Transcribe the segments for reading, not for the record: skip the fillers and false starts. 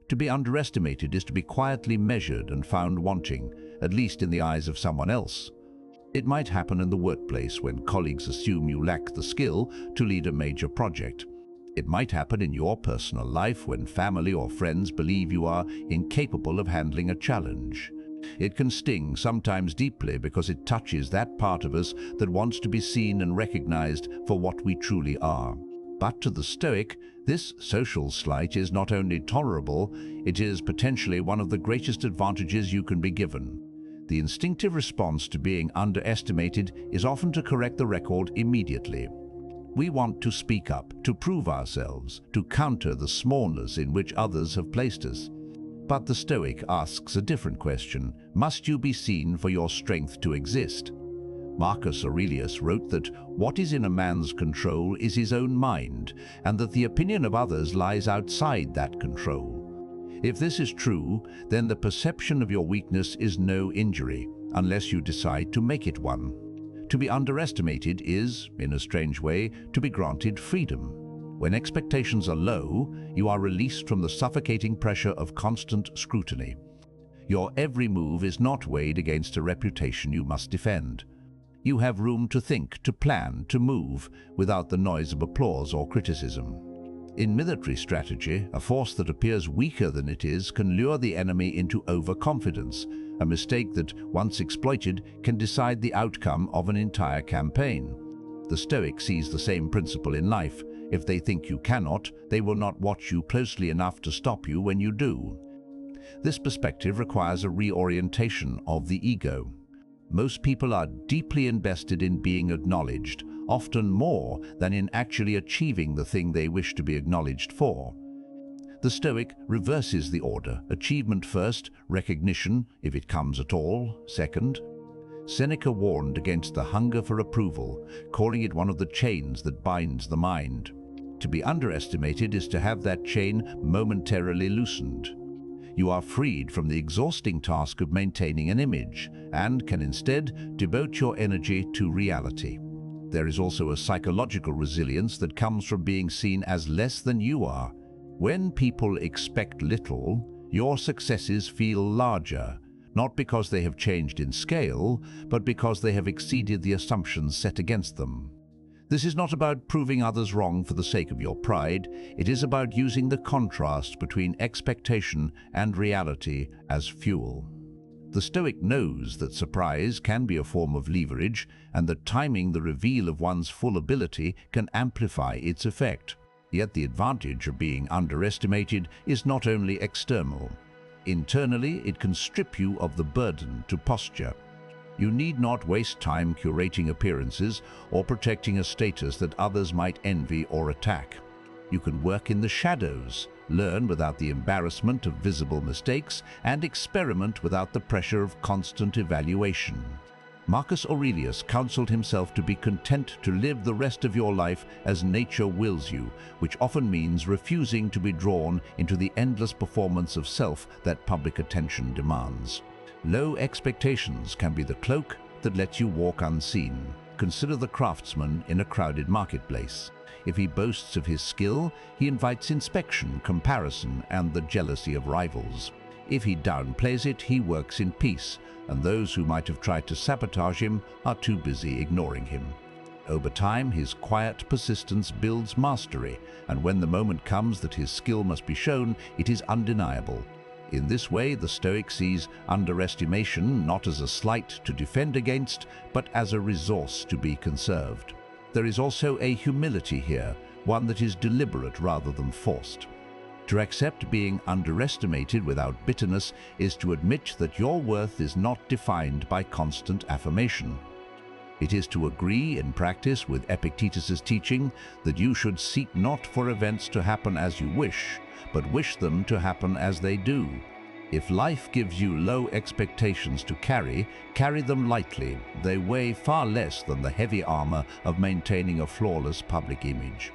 To be underestimated is to be quietly measured and found wanting, at least in the eyes of someone else. It might happen in the workplace when colleagues assume you lack the skill to lead a major project. It might happen in your personal life when family or friends believe you are incapable of handling a challenge. It can sting, sometimes deeply, because it touches that part of us that wants to be seen and recognized for what we truly are. But to the Stoic, this social slight is not only tolerable, it is potentially one of the greatest advantages you can be given. The instinctive response to being underestimated is often to correct the record immediately. We want to speak up, to prove ourselves, to counter the smallness in which others have placed us. But the Stoic asks a different question: must you be seen for your strength to exist? Marcus Aurelius wrote that what is in a man's control is his own mind, and that the opinion of others lies outside that control. If this is true, then the perception of your weakness is no injury, unless you decide to make it one. To be underestimated is, in a strange way, to be granted freedom. When expectations are low, you are released from the suffocating pressure of constant scrutiny. Your every move is not weighed against a reputation you must defend. You have room to think, to plan, to move, without the noise of applause or criticism. In military strategy, a force that appears weaker than it is can lure the enemy into overconfidence, a mistake that, once exploited, can decide the outcome of an entire campaign. The Stoic sees the same principle in life. If they think you cannot, they will not watch you closely enough to stop you when you do. This perspective requires a reorientation of the ego. Most people are deeply invested in being acknowledged, often more than in actually achieving the thing they wish to be acknowledged for. The Stoic reverses the order: achievement first, recognition, if it comes at all, second. Seneca warned against the hunger for approval, calling it one of the chains that binds the mind. To be underestimated is to have that chain momentarily loosened. You are freed from the exhausting task of maintaining an image, and can instead devote your energy to reality. There is also a psychological resilience that comes from being seen as less than you are. When people expect little, your successes feel larger, not because they have changed in scale, but because they have exceeded the assumptions set against them. This is not about proving others wrong for the sake of your pride. It is about using the contrast between expectation and reality as fuel. The Stoic knows that surprise can be a form of leverage, and that timing the reveal of one's full ability can amplify its effect. Yet the advantage of being underestimated is not only external. Internally, it can strip you of the burden to posture. You need not waste time curating appearances or protecting a status that others might envy or attack. You can work in the shadows, learn without the embarrassment of visible mistakes, and experiment without the pressure of constant evaluation. Marcus Aurelius counseled himself to be content to live the rest of your life as nature wills you, which often means refusing to be drawn into the endless performance of self that public attention demands. Low expectations can be the cloak that lets you walk unseen. Consider the craftsman in a crowded marketplace. If he boasts of his skill, he invites inspection, comparison, and the jealousy of rivals. If he downplays it, he works in peace, and those who might have tried to sabotage him are too busy ignoring him. Over time, his quiet persistence builds mastery, and when the moment comes that his skill must be shown, it is undeniable. In this way, the Stoic sees underestimation not as a slight to defend against, but as a resource to be conserved. There is also a humility here, one that is deliberate rather than forced. To accept being underestimated without bitterness is to admit that your worth is not defined by constant affirmation. It is to agree in practice with Epictetus's teaching that you should seek not for events to happen as you wish, but wish them to happen as they do. If life gives you low expectations to carry them lightly. They weigh far less than the heavy armor of maintaining a flawless public image.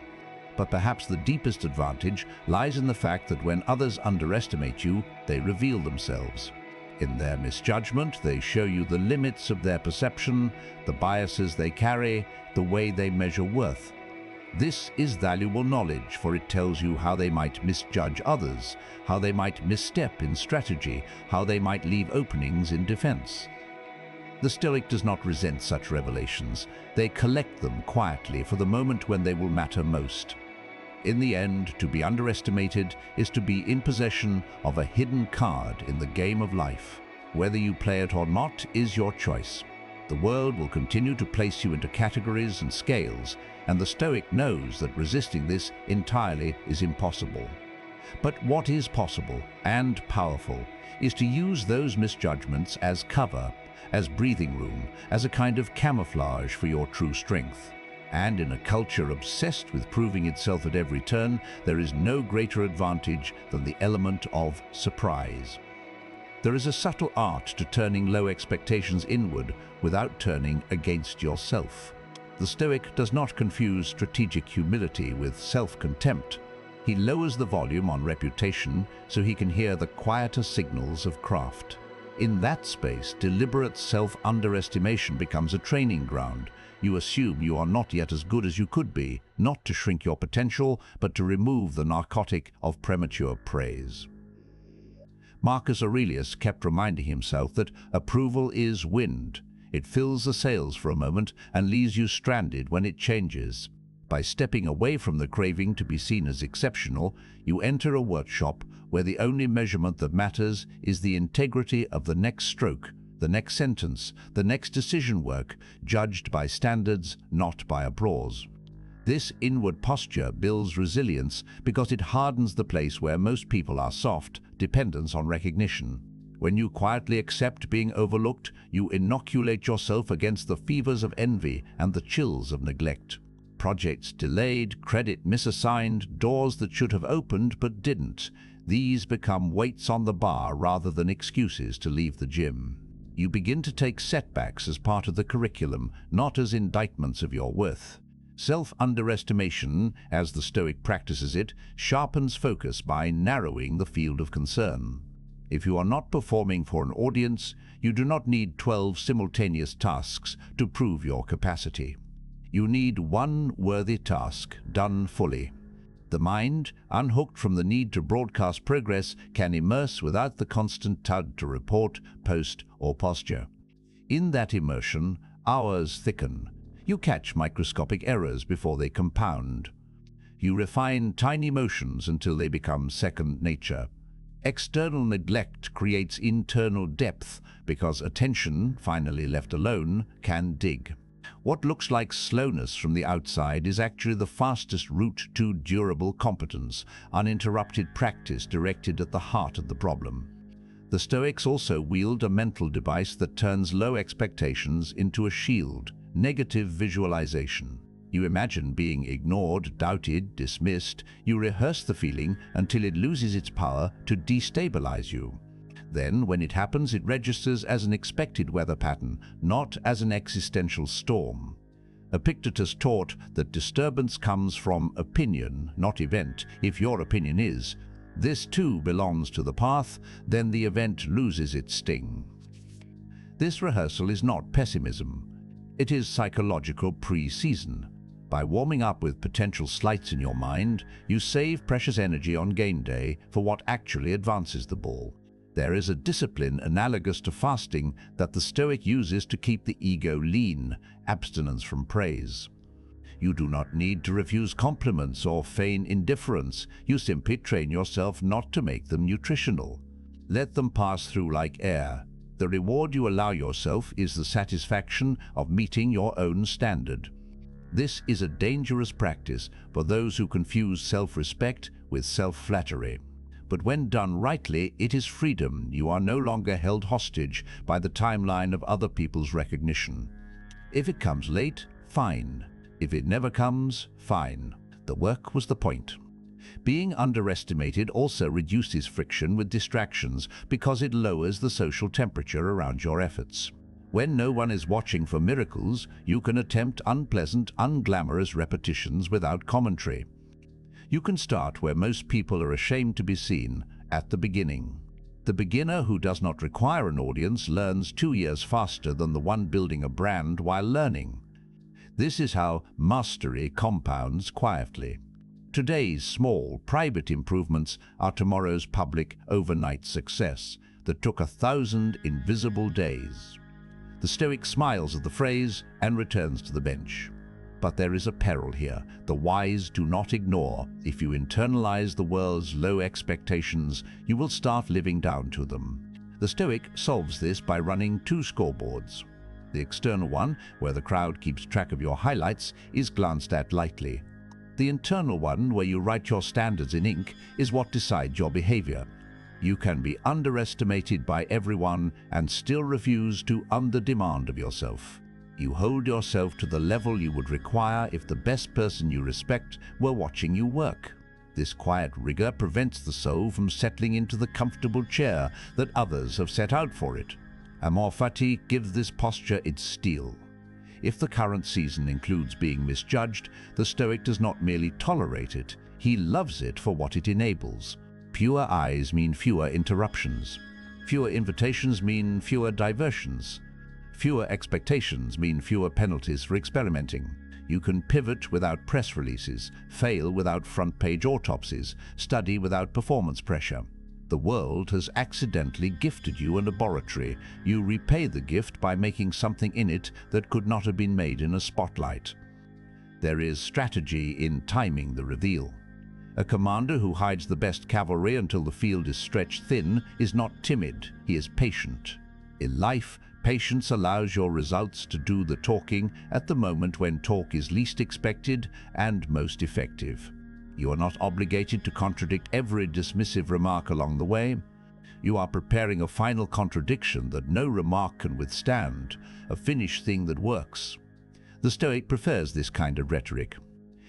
But perhaps the deepest advantage lies in the fact that when others underestimate you, they reveal themselves. In their misjudgment, they show you the limits of their perception, the biases they carry, the way they measure worth. This is valuable knowledge, for it tells you how they might misjudge others, how they might misstep in strategy, how they might leave openings in defense. The Stoic does not resent such revelations. They collect them quietly for the moment when they will matter most. In the end, to be underestimated is to be in possession of a hidden card in the game of life. Whether you play it or not is your choice. The world will continue to place you into categories and scales, and the Stoic knows that resisting this entirely is impossible. But what is possible and powerful is to use those misjudgments as cover, as breathing room, as a kind of camouflage for your true strength. And in a culture obsessed with proving itself at every turn, there is no greater advantage than the element of surprise. There is a subtle art to turning low expectations inward without turning against yourself. The Stoic does not confuse strategic humility with self-contempt. He lowers the volume on reputation so he can hear the quieter signals of craft. In that space, deliberate self-underestimation becomes a training ground. You assume you are not yet as good as you could be, not to shrink your potential, but to remove the narcotic of premature praise. Marcus Aurelius kept reminding himself that approval is wind. It fills the sails for a moment and leaves you stranded when it changes. By stepping away from the craving to be seen as exceptional, you enter a workshop where the only measurement that matters is the integrity of the next stroke, the next sentence, the next decision work, judged by standards, not by applause. This inward posture builds resilience because it hardens the place where most people are soft, dependence on recognition. When you quietly accept being overlooked, you inoculate yourself against the fevers of envy and the chills of neglect. Projects delayed, credit misassigned, doors that should have opened but didn't. These become weights on the bar rather than excuses to leave the gym. You begin to take setbacks as part of the curriculum, not as indictments of your worth. Self-underestimation, as the Stoic practices it, sharpens focus by narrowing the field of concern. If you are not performing for an audience, you do not need 12 simultaneous tasks to prove your capacity. You need one worthy task done fully. The mind, unhooked from the need to broadcast progress, can immerse without the constant tug to report, post, or posture. In that immersion, hours thicken. You catch microscopic errors before they compound. You refine tiny motions until they become second nature. External neglect creates internal depth because attention, finally left alone, can dig. What looks like slowness from the outside is actually the fastest route to durable competence, uninterrupted practice directed at the heart of the problem. The Stoics also wield a mental device that turns low expectations into a shield, negative visualization. You imagine being ignored, doubted, dismissed. You rehearse the feeling until it loses its power to destabilize you. Then, when it happens, it registers as an expected weather pattern, not as an existential storm. Epictetus taught that disturbance comes from opinion, not event. If your opinion is, "This too belongs to the path," then the event loses its sting. This rehearsal is not pessimism. It is psychological pre-season. By warming up with potential slights in your mind, you save precious energy on game day for what actually advances the ball. There is a discipline analogous to fasting that the Stoic uses to keep the ego lean, abstinence from praise. You do not need to refuse compliments or feign indifference. You simply train yourself not to make them nutritional. Let them pass through like air. The reward you allow yourself is the satisfaction of meeting your own standard. This is a dangerous practice for those who confuse self-respect with self-flattery. But when done rightly, it is freedom. You are no longer held hostage by the timeline of other people's recognition. If it comes late, fine. If it never comes, fine. The work was the point. Being underestimated also reduces friction with distractions because it lowers the social temperature around your efforts. When no one is watching for miracles, you can attempt unpleasant, unglamorous repetitions without commentary. You can start where most people are ashamed to be seen, at the beginning. The beginner who does not require an audience learns 2 years faster than the one building a brand while learning. This is how mastery compounds quietly. Today's small, private improvements are tomorrow's public, overnight success that took 1,000 invisible days. The Stoic smiles at the phrase and returns to the bench. But there is a peril here. The wise do not ignore. If you internalize the world's low expectations, you will start living down to them. The Stoic solves this by running two scoreboards. The external one, where the crowd keeps track of your highlights, is glanced at lightly. The internal one, where you write your standards in ink, is what decides your behavior. You can be underestimated by everyone and still refuse to under-demand of yourself. You hold yourself to the level you would require if the best person you respect were watching you work. This quiet rigor prevents the soul from settling into the comfortable chair that others have set out for it. Amor fati gives this posture its steel. If the current season includes being misjudged, the Stoic does not merely tolerate it, he loves it for what it enables. Fewer eyes mean fewer interruptions. Fewer invitations mean fewer diversions. Fewer expectations mean fewer penalties for experimenting. You can pivot without press releases, fail without front-page autopsies, study without performance pressure. The world has accidentally gifted you a laboratory. You repay the gift by making something in it that could not have been made in a spotlight. There is strategy in timing the reveal. A commander who hides the best cavalry until the field is stretched thin is not timid, he is patient. In life, patience allows your results to do the talking at the moment when talk is least expected and most effective. You are not obligated to contradict every dismissive remark along the way. You are preparing a final contradiction that no remark can withstand, a finished thing that works. The Stoic prefers this kind of rhetoric.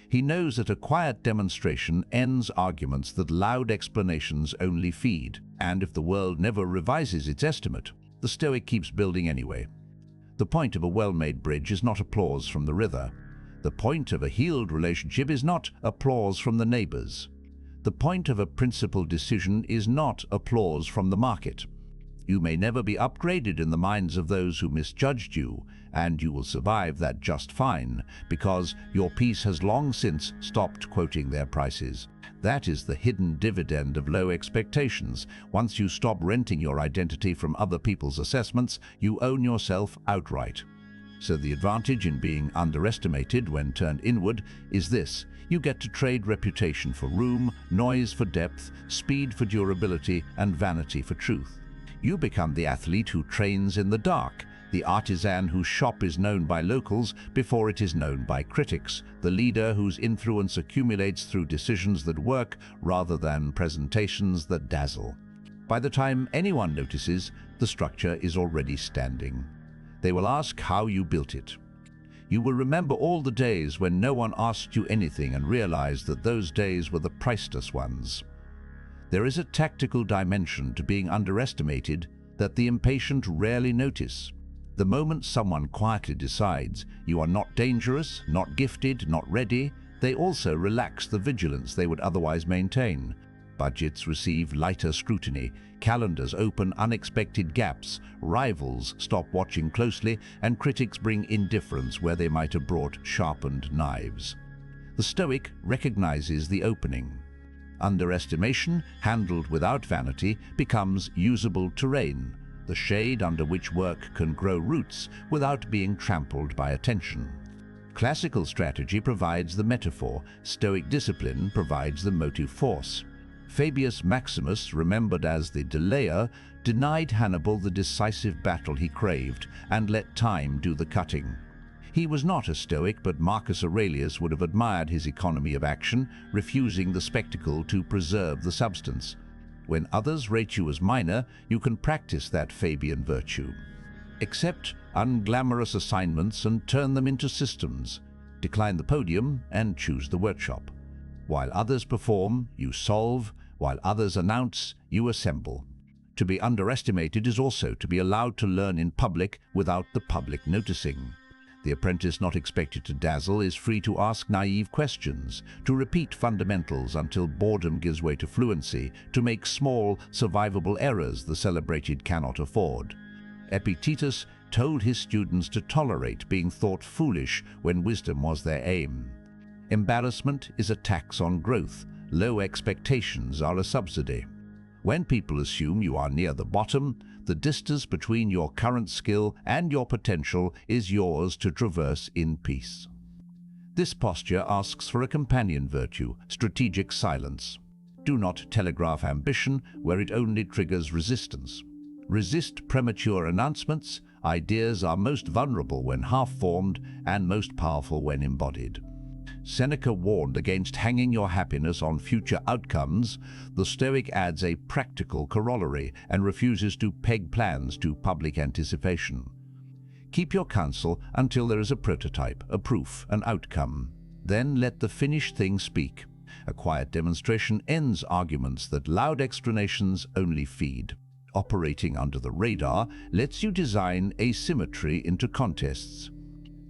He knows that a quiet demonstration ends arguments that loud explanations only feed, and if the world never revises its estimate, the Stoic keeps building anyway. The point of a well-made bridge is not applause from the river. The point of a healed relationship is not applause from the neighbors. The point of a principled decision is not applause from the market. You may never be upgraded in the minds of those who misjudged you, and you will survive that just fine, because your piece has long since stopped quoting their prices. That is the hidden dividend of low expectations. Once you stop renting your identity from other people's assessments, you own yourself outright. So the advantage in being underestimated when turned inward is this: you get to trade reputation for room, noise for depth, speed for durability, and vanity for truth. You become the athlete who trains in the dark, the artisan whose shop is known by locals before it is known by critics, the leader whose influence accumulates through decisions that work rather than presentations that dazzle. By the time anyone notices, the structure is already standing. They will ask how you built it. You will remember all the days when no one asked you anything and realize that those days were the priceless ones. There is a tactical dimension to being underestimated that the impatient rarely notice. The moment someone quietly decides you are not dangerous, not gifted, not ready, they also relax the vigilance they would otherwise maintain. Budgets receive lighter scrutiny, calendars open unexpected gaps, rivals stop watching closely, and critics bring indifference where they might have brought sharpened knives. The Stoic recognizes the opening. Underestimation, handled without vanity, becomes usable terrain, the shade under which work can grow roots without being trampled by attention. Classical strategy provides the metaphor, Stoic discipline provides the motive force. Fabius Maximus, remembered as the delayer, denied Hannibal the decisive battle he craved and let time do the cutting. He was not a Stoic, but Marcus Aurelius would have admired his economy of action, refusing the spectacle to preserve the substance. When others rate you as minor, you can practice that Fabian virtue. Accept unglamorous assignments and turn them into systems. Decline the podium and choose the workshop. While others perform, you solve. While others announce, you assemble. To be underestimated is also to be allowed to learn in public without the public noticing. The apprentice not expected to dazzle is free to ask naive questions, to repeat fundamentals until boredom gives way to fluency, to make small, survivable errors the celebrated cannot afford. Epictetus told his students to tolerate being thought foolish when wisdom was their aim. Embarrassment is a tax on growth. Low expectations are a subsidy. When people assume you are near the bottom, the distance between your current skill and your potential is yours to traverse in peace. This posture asks for a companion virtue, strategic silence. Do not telegraph ambition where it only triggers resistance. Resist premature announcements. Ideas are most vulnerable when half-formed and most powerful when embodied. Seneca warned against hanging your happiness on future outcomes. The Stoic adds a practical corollary and refuses to peg plans to public anticipation. Keep your counsel until there is a prototype, a proof, an outcome. Then let the finished thing speak. A quiet demonstration ends arguments that loud explanations only feed. Operating under the radar lets you design asymmetry into contests.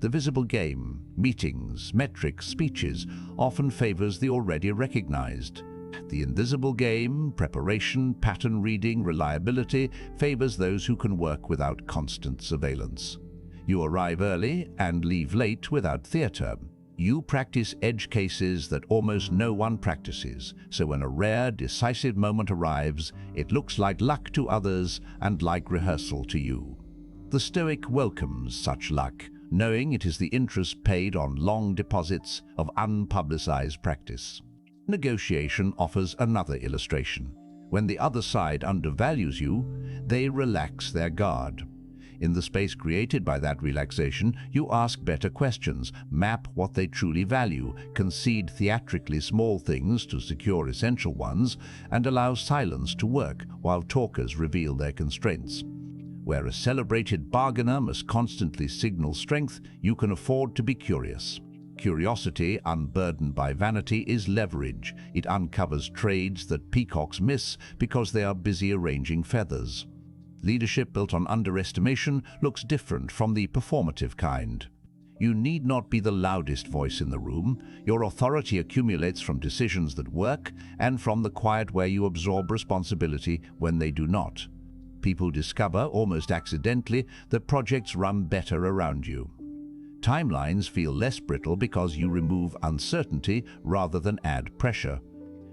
The visible game, meetings, metrics, speeches, often favors the already recognized. The invisible game, preparation, pattern reading, reliability, favors those who can work without constant surveillance. You arrive early and leave late without theater. You practice edge cases that almost no one practices, so when a rare, decisive moment arrives, it looks like luck to others and like rehearsal to you. The Stoic welcomes such luck, knowing it is the interest paid on long deposits of unpublicized practice. Negotiation offers another illustration. When the other side undervalues you, they relax their guard. In the space created by that relaxation, you ask better questions, map what they truly value, concede theatrically small things to secure essential ones, and allow silence to work while talkers reveal their constraints. Where a celebrated bargainer must constantly signal strength, you can afford to be curious. Curiosity, unburdened by vanity, is leverage. It uncovers trades that peacocks miss because they are busy arranging feathers. Leadership built on underestimation looks different from the performative kind. You need not be the loudest voice in the room. Your authority accumulates from decisions that work and from the quiet where you absorb responsibility when they do not. People discover, almost accidentally, that projects run better around you. Timelines feel less brittle because you remove uncertainty rather than add pressure.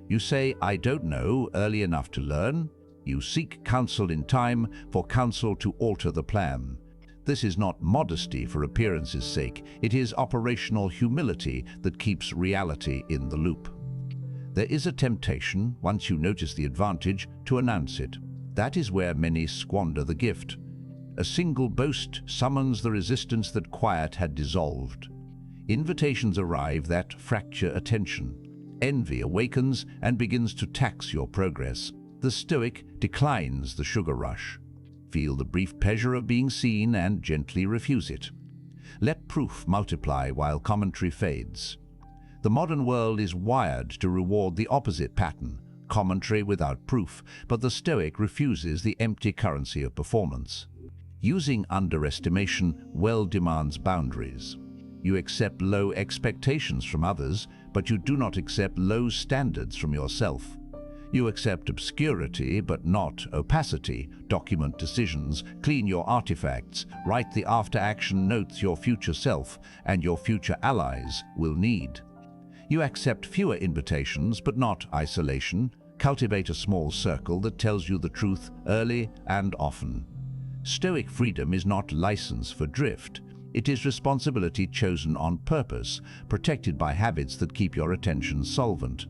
You say, "I don't know," early enough to learn. You seek counsel in time for counsel to alter the plan. This is not modesty for appearance's sake. It is operational humility that keeps reality in the loop. There is a temptation, once you notice the advantage, to announce it. That is where many squander the gift. A single boast summons the resistance that quiet had dissolved. Invitations arrive that fracture attention. Envy awakens and begins to tax your progress. The Stoic declines the sugar rush. Feel the brief pleasure of being seen and gently refuse it. Let proof multiply while commentary fades. The modern world is wired to reward the opposite pattern, commentary without proof, but the Stoic refuses the empty currency of performance. Using underestimation well demands boundaries. You accept low expectations from others, but you do not accept low standards from yourself. You accept obscurity, but not opacity. Document decisions, clean your artifacts, write the after-action notes your future self and your future allies will need. You accept fewer invitations, but not isolation. Cultivate a small circle that tells you the truth early and often. Stoic freedom is not license for drift. It is responsibility chosen on purpose, protected by habits that keep your attention solvent.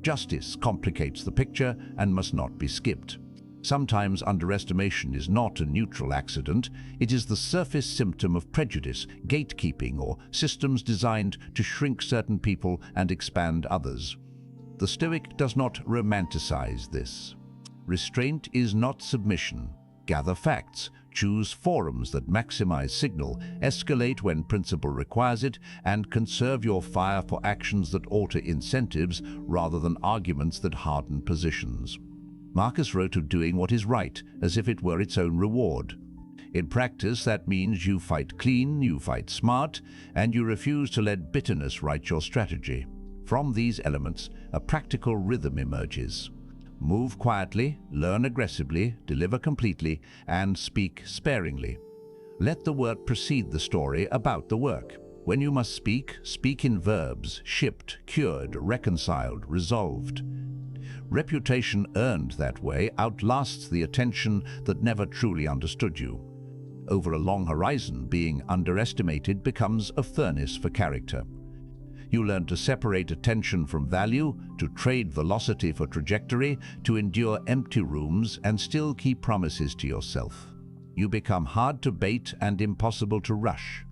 Justice complicates the picture and must not be skipped. Sometimes underestimation is not a neutral accident. It is the surface symptom of prejudice, gatekeeping, or systems designed to shrink certain people and expand others. The Stoic does not romanticize this. Restraint is not submission. Gather facts, choose forums that maximize signal, escalate when principle requires it, and conserve your fire for actions that alter incentives rather than arguments that harden positions. Marcus wrote of doing what is right as if it were its own reward. In practice, that means you fight clean, you fight smart, and you refuse to let bitterness write your strategy. From these elements, a practical rhythm emerges. Move quietly, learn aggressively, deliver completely, and speak sparingly. Let the work precede the story about the work. When you must speak, speak in verbs: shipped, cured, reconciled, resolved. Reputation earned that way outlasts the attention that never truly understood you. Over a long horizon, being underestimated becomes a furnace for character. You learn to separate attention from value, to trade velocity for trajectory, to endure empty rooms and still keep promises to yourself. You become hard to bait and impossible to rush.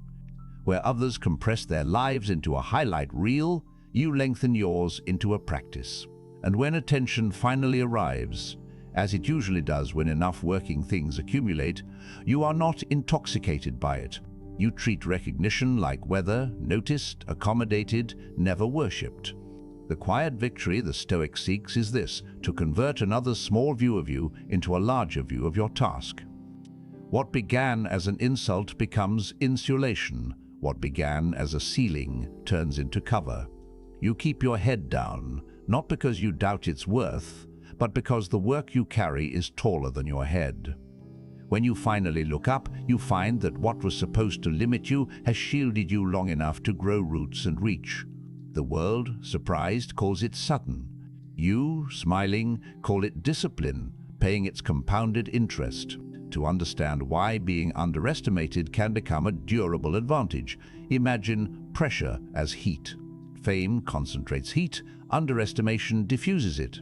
Where others compress their lives into a highlight reel, you lengthen yours into a practice. And when attention finally arrives, as it usually does when enough working things accumulate, you are not intoxicated by it. You treat recognition like weather, noticed, accommodated, never worshipped. The quiet victory the Stoic seeks is this: to convert another's small view of you into a larger view of your task. What began as an insult becomes insulation. What began as a ceiling turns into cover. You keep your head down, not because you doubt its worth, but because the work you carry is taller than your head. When you finally look up, you find that what was supposed to limit you has shielded you long enough to grow roots and reach. The world, surprised, calls it sudden. You, smiling, call it discipline, paying its compounded interest. To understand why being underestimated can become a durable advantage, imagine pressure as heat. Fame concentrates heat, underestimation diffuses it.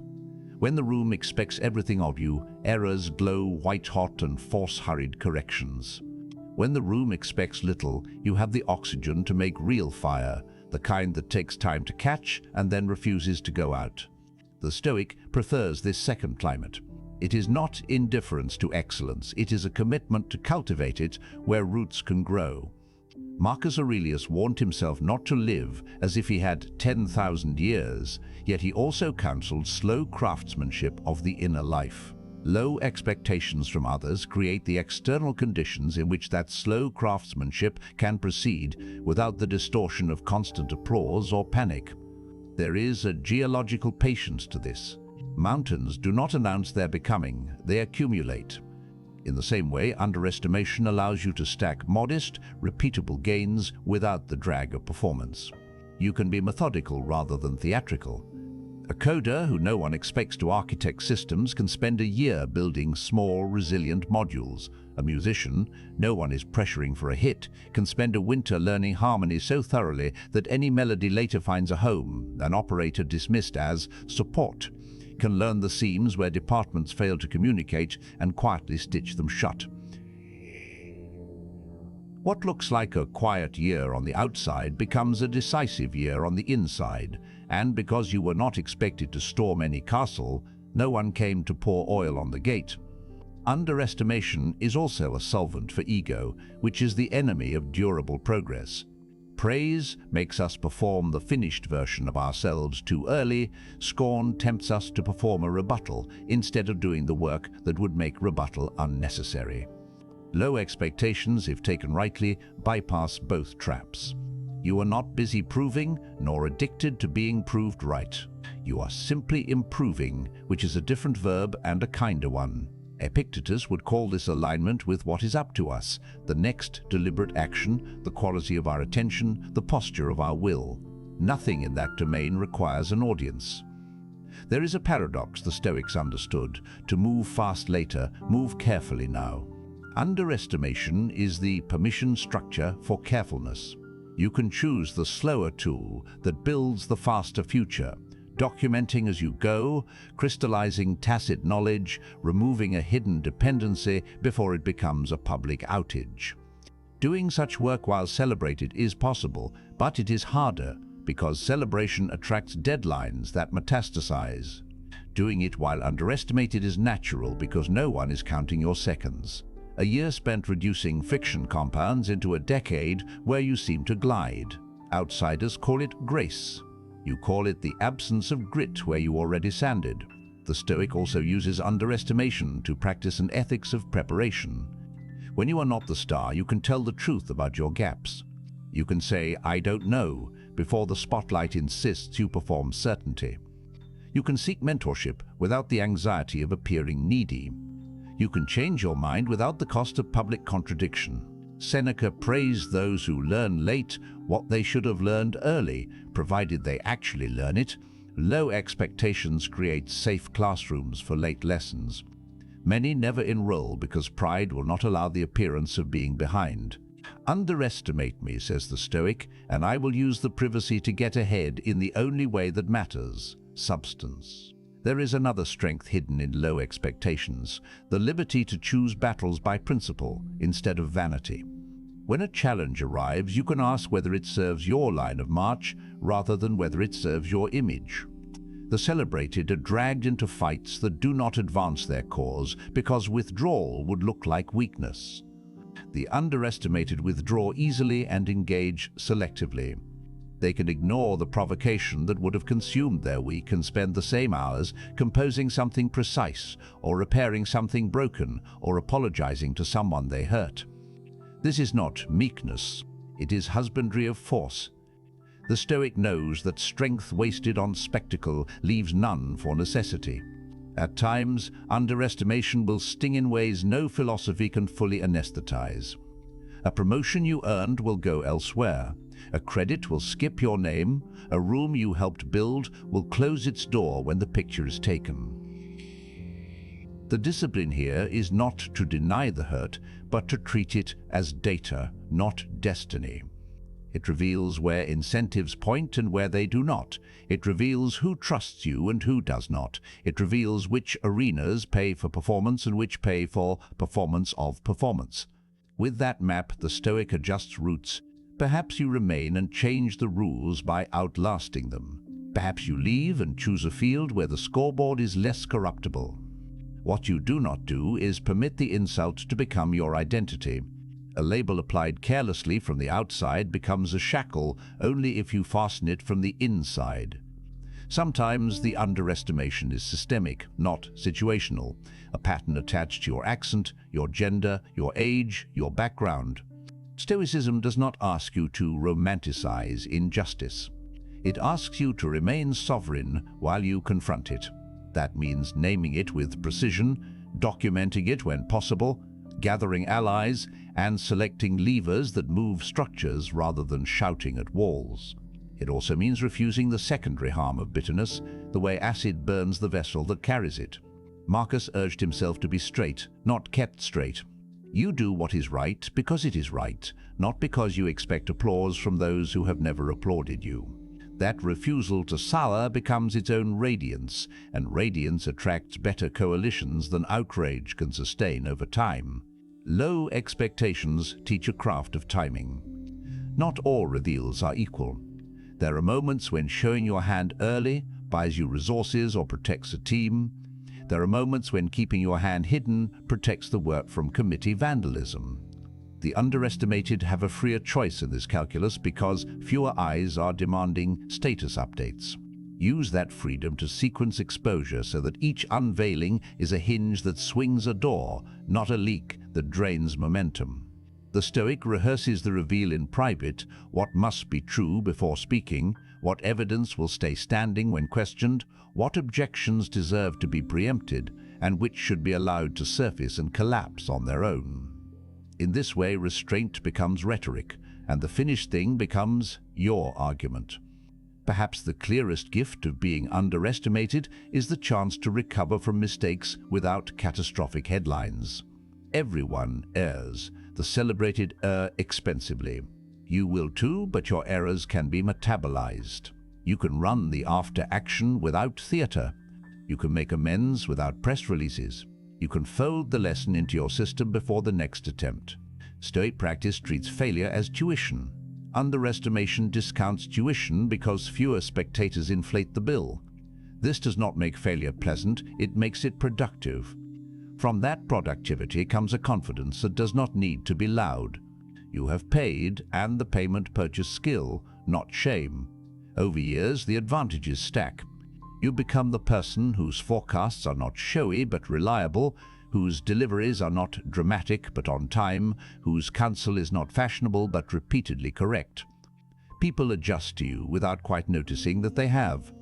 When the room expects everything of you, errors glow white-hot and force hurried corrections. When the room expects little, you have the oxygen to make real fire, the kind that takes time to catch and then refuses to go out. The Stoic prefers this second climate. It is not indifference to excellence, it is a commitment to cultivate it where roots can grow. Marcus Aurelius warned himself not to live as if he had 10,000 years, yet he also counseled slow craftsmanship of the inner life. Low expectations from others create the external conditions in which that slow craftsmanship can proceed without the distortion of constant applause or panic. There is a geological patience to this. Mountains do not announce their becoming, they accumulate. In the same way, underestimation allows you to stack modest, repeatable gains without the drag of performance. You can be methodical rather than theatrical. A coder who no one expects to architect systems can spend a year building small, resilient modules. A musician, no one is pressuring for a hit, can spend a winter learning harmony so thoroughly that any melody later finds a home. An operator dismissed as support can learn the seams where departments fail to communicate and quietly stitch them shut. What looks like a quiet year on the outside becomes a decisive year on the inside, and because you were not expected to storm any castle, no one came to pour oil on the gate. Underestimation is also a solvent for ego, which is the enemy of durable progress. Praise makes us perform the finished version of ourselves too early. Scorn tempts us to perform a rebuttal instead of doing the work that would make rebuttal unnecessary. Low expectations, if taken rightly, bypass both traps. You are not busy proving, nor addicted to being proved right. You are simply improving, which is a different verb and a kinder one. Epictetus would call this alignment with what is up to us, the next deliberate action, the quality of our attention, the posture of our will. Nothing in that domain requires an audience. There is a paradox the Stoics understood: to move fast later, move carefully now. Underestimation is the permission structure for carefulness. You can choose the slower tool that builds the faster future, documenting as you go, crystallizing tacit knowledge, removing a hidden dependency before it becomes a public outage. Doing such work while celebrated is possible, but it is harder because celebration attracts deadlines that metastasize. Doing it while underestimated is natural because no one is counting your seconds. A year spent reducing friction compounds into a decade where you seem to glide. Outsiders call it grace. You call it the absence of grit where you already sanded. The Stoic also uses underestimation to practice an ethics of preparation. When you are not the star, you can tell the truth about your gaps. You can say, "I don't know," before the spotlight insists you perform certainty. You can seek mentorship without the anxiety of appearing needy. You can change your mind without the cost of public contradiction. Seneca praised those who learn late what they should have learned early, provided they actually learn it. Low expectations create safe classrooms for late lessons. Many never enroll because pride will not allow the appearance of being behind. Underestimate me, says the Stoic, and I will use the privacy to get ahead in the only way that matters: substance. There is another strength hidden in low expectations: the liberty to choose battles by principle instead of vanity. When a challenge arrives, you can ask whether it serves your line of march rather than whether it serves your image. The celebrated are dragged into fights that do not advance their cause because withdrawal would look like weakness. The underestimated withdraw easily and engage selectively. They can ignore the provocation that would have consumed their week and spend the same hours composing something precise, or repairing something broken, or apologizing to someone they hurt. This is not meekness, it is husbandry of force. The Stoic knows that strength wasted on spectacle leaves none for necessity. At times, underestimation will sting in ways no philosophy can fully anesthetize. A promotion you earned will go elsewhere. A credit will skip your name. A room you helped build will close its door when the picture is taken. The discipline here is not to deny the hurt, but to treat it as data, not destiny. It reveals where incentives point and where they do not. It reveals who trusts you and who does not. It reveals which arenas pay for performance and which pay for performance of performance. With that map, the Stoic adjusts routes. Perhaps you remain and change the rules by outlasting them. Perhaps you leave and choose a field where the scoreboard is less corruptible. What you do not do is permit the insult to become your identity. A label applied carelessly from the outside becomes a shackle only if you fasten it from the inside. Sometimes the underestimation is systemic, not situational, a pattern attached to your accent, your gender, your age, your background. Stoicism does not ask you to romanticize injustice. It asks you to remain sovereign while you confront it. That means naming it with precision, documenting it when possible, gathering allies, and selecting levers that move structures rather than shouting at walls. It also means refusing the secondary harm of bitterness, the way acid burns the vessel that carries it. Marcus urged himself to be straight, not kept straight. You do what is right because it is right, not because you expect applause from those who have never applauded you. That refusal to sour becomes its own radiance, and radiance attracts better coalitions than outrage can sustain over time. Low expectations teach a craft of timing. Not all reveals are equal. There are moments when showing your hand early buys you resources or protects a team. There are moments when keeping your hand hidden protects the work from committee vandalism. The underestimated have a freer choice in this calculus because fewer eyes are demanding status updates. Use that freedom to sequence exposure so that each unveiling is a hinge that swings a door, not a leak that drains momentum. The Stoic rehearses the reveal in private: what must be true before speaking, what evidence will stay standing when questioned, what objections deserve to be preempted, and which should be allowed to surface and collapse on their own. In this way, restraint becomes rhetoric, and the finished thing becomes your argument. Perhaps the clearest gift of being underestimated is the chance to recover from mistakes without catastrophic headlines. Everyone errs. The celebrated err expensively. You will too, but your errors can be metabolized. You can run the after-action without theater. You can make amends without press releases. You can fold the lesson into your system before the next attempt. Stoic practice treats failure as tuition. Underestimation discounts tuition because fewer spectators inflate the bill. This does not make failure pleasant, it makes it productive. From that productivity comes a confidence that does not need to be loud. You have paid, and the payment purchased skill, not shame. Over years, the advantages stack. You become the person whose forecasts are not showy but reliable, whose deliveries are not dramatic but on time, whose counsel is not fashionable but repeatedly correct. People adjust to you without quite noticing that they have.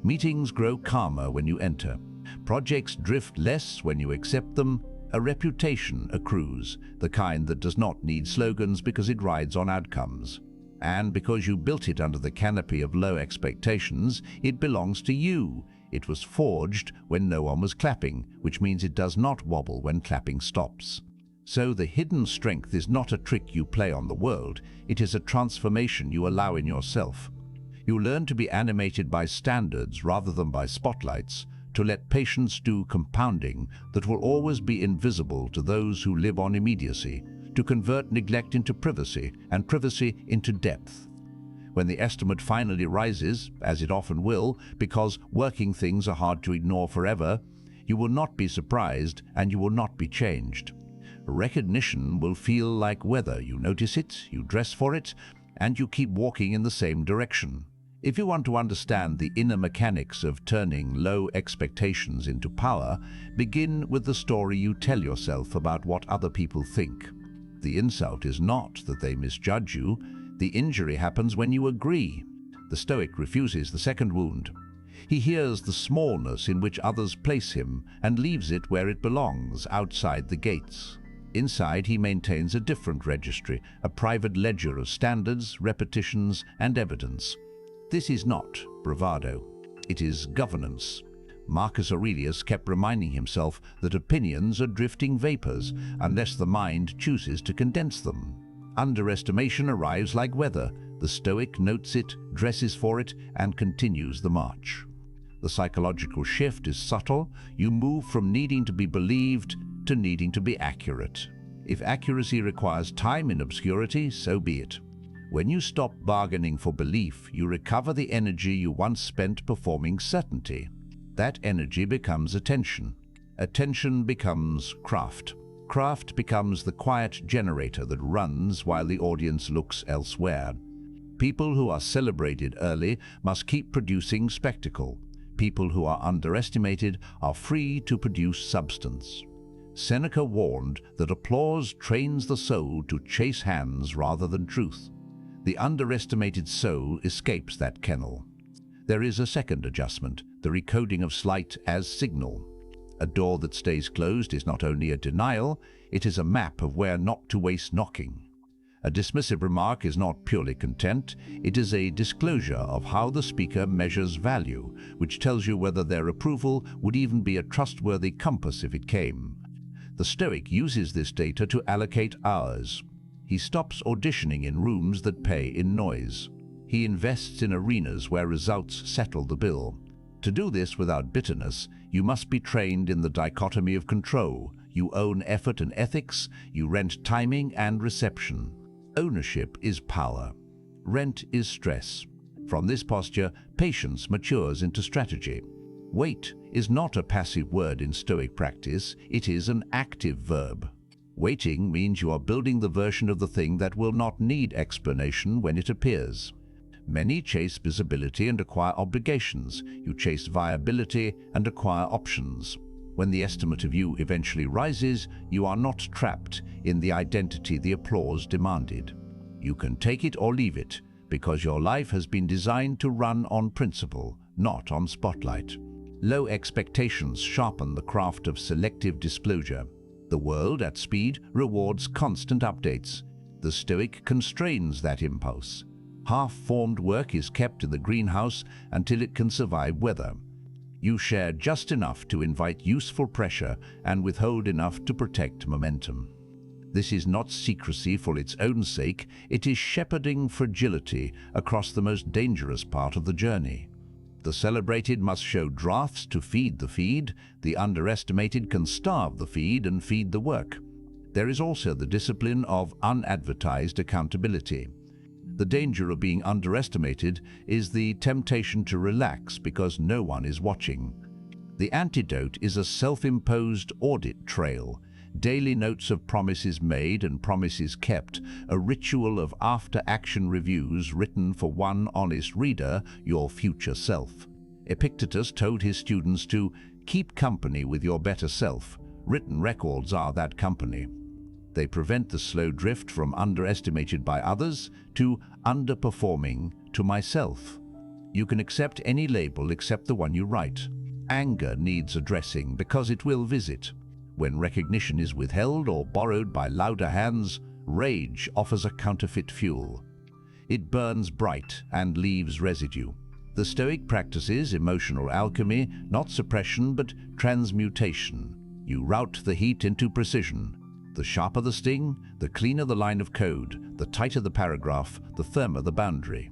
Meetings grow calmer when you enter. Projects drift less when you accept them. A reputation accrues, the kind that does not need slogans because it rides on outcomes. And because you built it under the canopy of low expectations, it belongs to you. It was forged when no one was clapping, which means it does not wobble when clapping stops. So the hidden strength is not a trick you play on the world, it is a transformation you allow in yourself. You learn to be animated by standards rather than by spotlights, to let patience do compounding that will always be invisible to those who live on immediacy, to convert neglect into privacy and privacy into depth. When the estimate finally rises, as it often will, because working things are hard to ignore forever, you will not be surprised and you will not be changed. Recognition will feel like weather. You notice it, you dress for it, and you keep walking in the same direction. If you want to understand the inner mechanics of turning low expectations into power, begin with the story you tell yourself about what other people think. The insult is not that they misjudge you. The injury happens when you agree. The Stoic refuses the second wound. He hears the smallness in which others place him and leaves it where it belongs, outside the gates. Inside, he maintains a different registry, a private ledger of standards, repetitions, and evidence. This is not bravado. It is governance. Marcus Aurelius kept reminding himself that opinions are drifting vapors unless the mind chooses to condense them. Underestimation arrives like weather. The Stoic notes it, dresses for it, and continues the march. The psychological shift is subtle. You move from needing to be believed to needing to be accurate. If accuracy requires time in obscurity, so be it. When you stop bargaining for belief, you recover the energy you once spent performing certainty. That energy becomes attention. Attention becomes craft. Craft becomes the quiet generator that runs while the audience looks elsewhere. People who are celebrated early must keep producing spectacle. People who are underestimated are free to produce substance. Seneca warned that applause trains the soul to chase hands rather than truth. The underestimated soul escapes that kennel. There is a second adjustment, the recoding of slight as signal. A door that stays closed is not only a denial, it is a map of where not to waste knocking. A dismissive remark is not purely content, it is a disclosure of how the speaker measures value, which tells you whether their approval would even be a trustworthy compass if it came. The Stoic uses this data to allocate hours. He stops auditioning in rooms that pay in noise. He invests in arenas where results settle the bill. To do this without bitterness, you must be trained in the dichotomy of control. You own effort and ethics, you rent timing and reception. Ownership is power. Rent is stress. From this posture, patience matures into strategy. Wait is not a passive word in Stoic practice, it is an active verb. Waiting means you are building the version of the thing that will not need explanation when it appears. Many chase visibility and acquire obligations. You chase viability and acquire options. When the estimate of you eventually rises, you are not trapped in the identity the applause demanded. You can take it or leave it, because your life has been designed to run on principle, not on spotlight. Low expectations sharpen the craft of selective disclosure. The world at speed rewards constant updates. The Stoic constrains that impulse. Half-formed work is kept in the greenhouse until it can survive weather. You share just enough to invite useful pressure and withhold enough to protect momentum. This is not secrecy for its own sake, it is shepherding fragility across the most dangerous part of the journey. The celebrated must show drafts to feed the feed, the underestimated can starve the feed and feed the work. There is also the discipline of unadvertised accountability. The danger of being underestimated is the temptation to relax because no one is watching. The antidote is a self-imposed audit trail, daily notes of promises made and promises kept, a ritual of after-action reviews written for one honest reader, your future self. Epictetus told his students to keep company with your better self. Written records are that company. They prevent the slow drift from underestimated by others to underperforming to myself. You can accept any label except the one you write. Anger needs addressing because it will visit. When recognition is withheld or borrowed by louder hands, rage offers a counterfeit fuel. It burns bright and leaves residue. The Stoic practices emotional alchemy, not suppression but transmutation. You route the heat into precision. The sharper the sting, the cleaner the line of code, the tighter the paragraph, the firmer the boundary.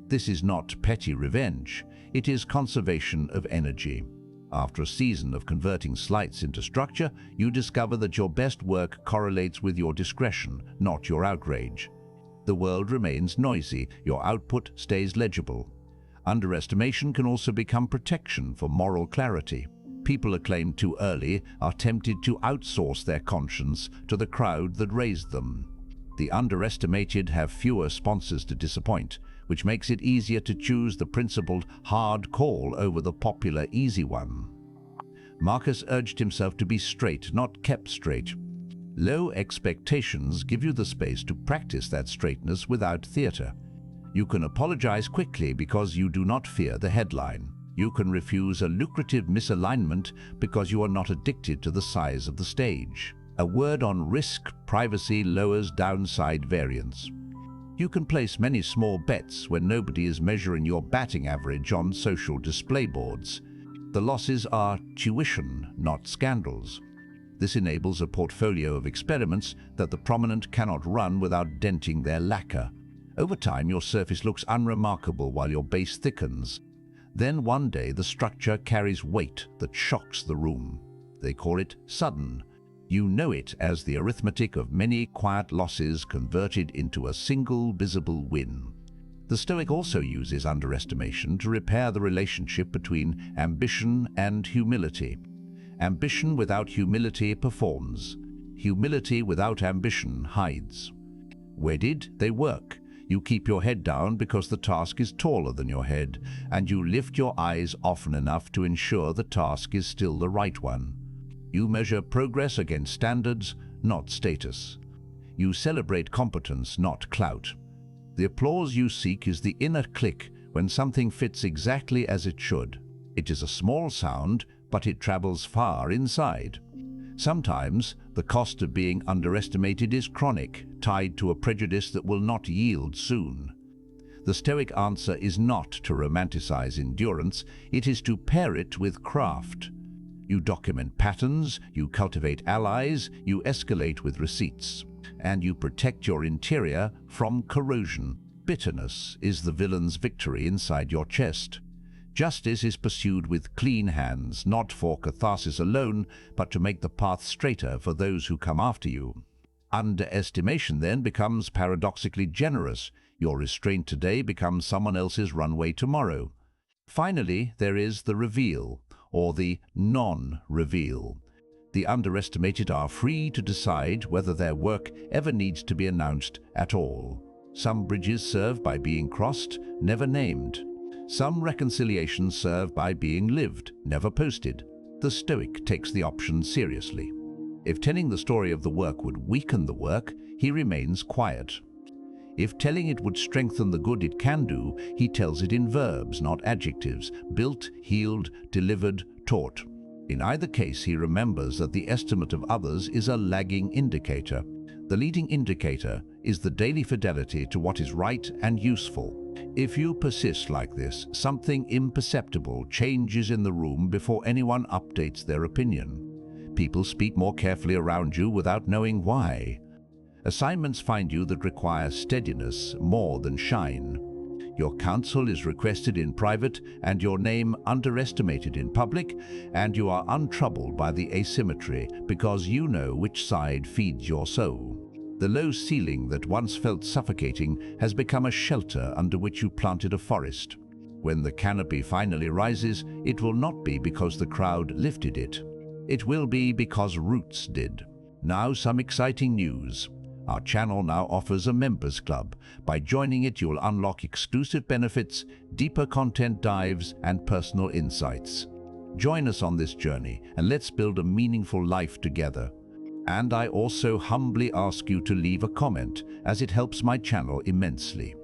This is not petty revenge, it is conservation of energy. After a season of converting slights into structure, you discover that your best work correlates with your discretion, not your outrage. The world remains noisy, your output stays legible. Underestimation can also become protection for moral clarity. People acclaimed too early are tempted to outsource their conscience to the crowd that raised them. The underestimated have fewer sponsors to disappoint, which makes it easier to choose the principled hard call over the popular easy one. Marcus urged himself to be straight, not kept straight. Low expectations give you the space to practice that straightness without theater. You can apologize quickly because you do not fear the headline. You can refuse a lucrative misalignment because you are not addicted to the size of the stage. A word on risk privacy lowers downside variance. You can place many small bets when nobody is measuring your batting average on social display boards. The losses are tuition, not scandals. This enables a portfolio of experiments that the prominent cannot run without denting their lacquer. Over time, your surface looks unremarkable while your base thickens. Then one day the structure carries weight that shocks the room. They call it sudden. You know it as the arithmetic of many quiet losses converted into a single visible win. The Stoic also uses underestimation to repair the relationship between ambition and humility. Ambition without humility performs. Humility without ambition hides. Wedded, they work. You keep your head down because the task is taller than your head, and you lift your eyes often enough to ensure the task is still the right one. You measure progress against standards, not status. You celebrate competence, not clout. The applause you seek is the inner click when something fits exactly as it should. It is a small sound, but it travels far inside. Sometimes, the cost of being underestimated is chronic, tied to a prejudice that will not yield soon. The Stoic answer is not to romanticize endurance, it is to pair it with craft. You document patterns, you cultivate allies, you escalate with receipts, and you protect your interior from corrosion. Bitterness is the villain's victory inside your chest. Justice is pursued with clean hands, not for catharsis alone, but to make the path straighter for those who come after you. Underestimation then becomes paradoxically generous. Your restraint today becomes someone else's runway tomorrow. Finally, there is the reveal, or the non-reveal. The underestimated are free to decide whether their work ever needs to be announced at all. Some bridges serve by being crossed, never named. Some reconciliations serve by being lived, never posted. The Stoic takes the option seriously. If telling the story of the work would weaken the work, he remains quiet. If telling it would strengthen the good it can do, he tells it in verbs, not adjectives, built, healed, delivered, taught. In either case, he remembers that the estimate of others is a lagging indicator. The leading indicator is the daily fidelity to what is right and useful. If you persist like this, something imperceptible changes in the room before anyone updates their opinion. People speak more carefully around you without knowing why. Assignments find you that require steadiness more than shine. Your counsel is requested in private and your name underestimated in public, and you are untroubled by the asymmetry because you know which side feeds your soul. The low ceiling that once felt suffocating has become a shelter under which you planted a forest. When the canopy finally rises, it will not be because the crowd lifted it. It will be because roots did. Now some exciting news. Our channel now offers a members club. By joining it, you will unlock exclusive benefits, deeper content dives, and personal insights. Join us on this journey, and let's build a meaningful life together. And I also humbly ask you to leave a comment, as it helps my channel immensely.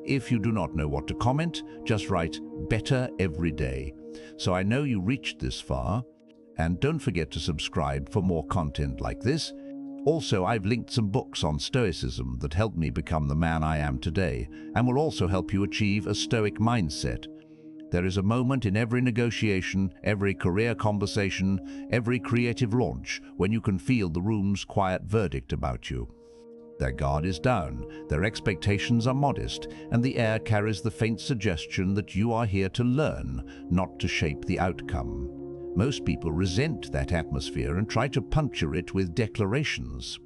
If you do not know what to comment, just write "better every day," so I know you reached this far. And don't forget to subscribe for more content like this. Also, I've linked some books on Stoicism that helped me become the man I am today, and will also help you achieve a Stoic mindset. There is a moment in every negotiation, every career conversation, every creative launch when you can feel the room's quiet verdict about you. Their guard is down, their expectations are modest, and the air carries the faint suggestion that you are here to learn, not to shape the outcome. Most people resent that atmosphere and try to puncture it with declarations.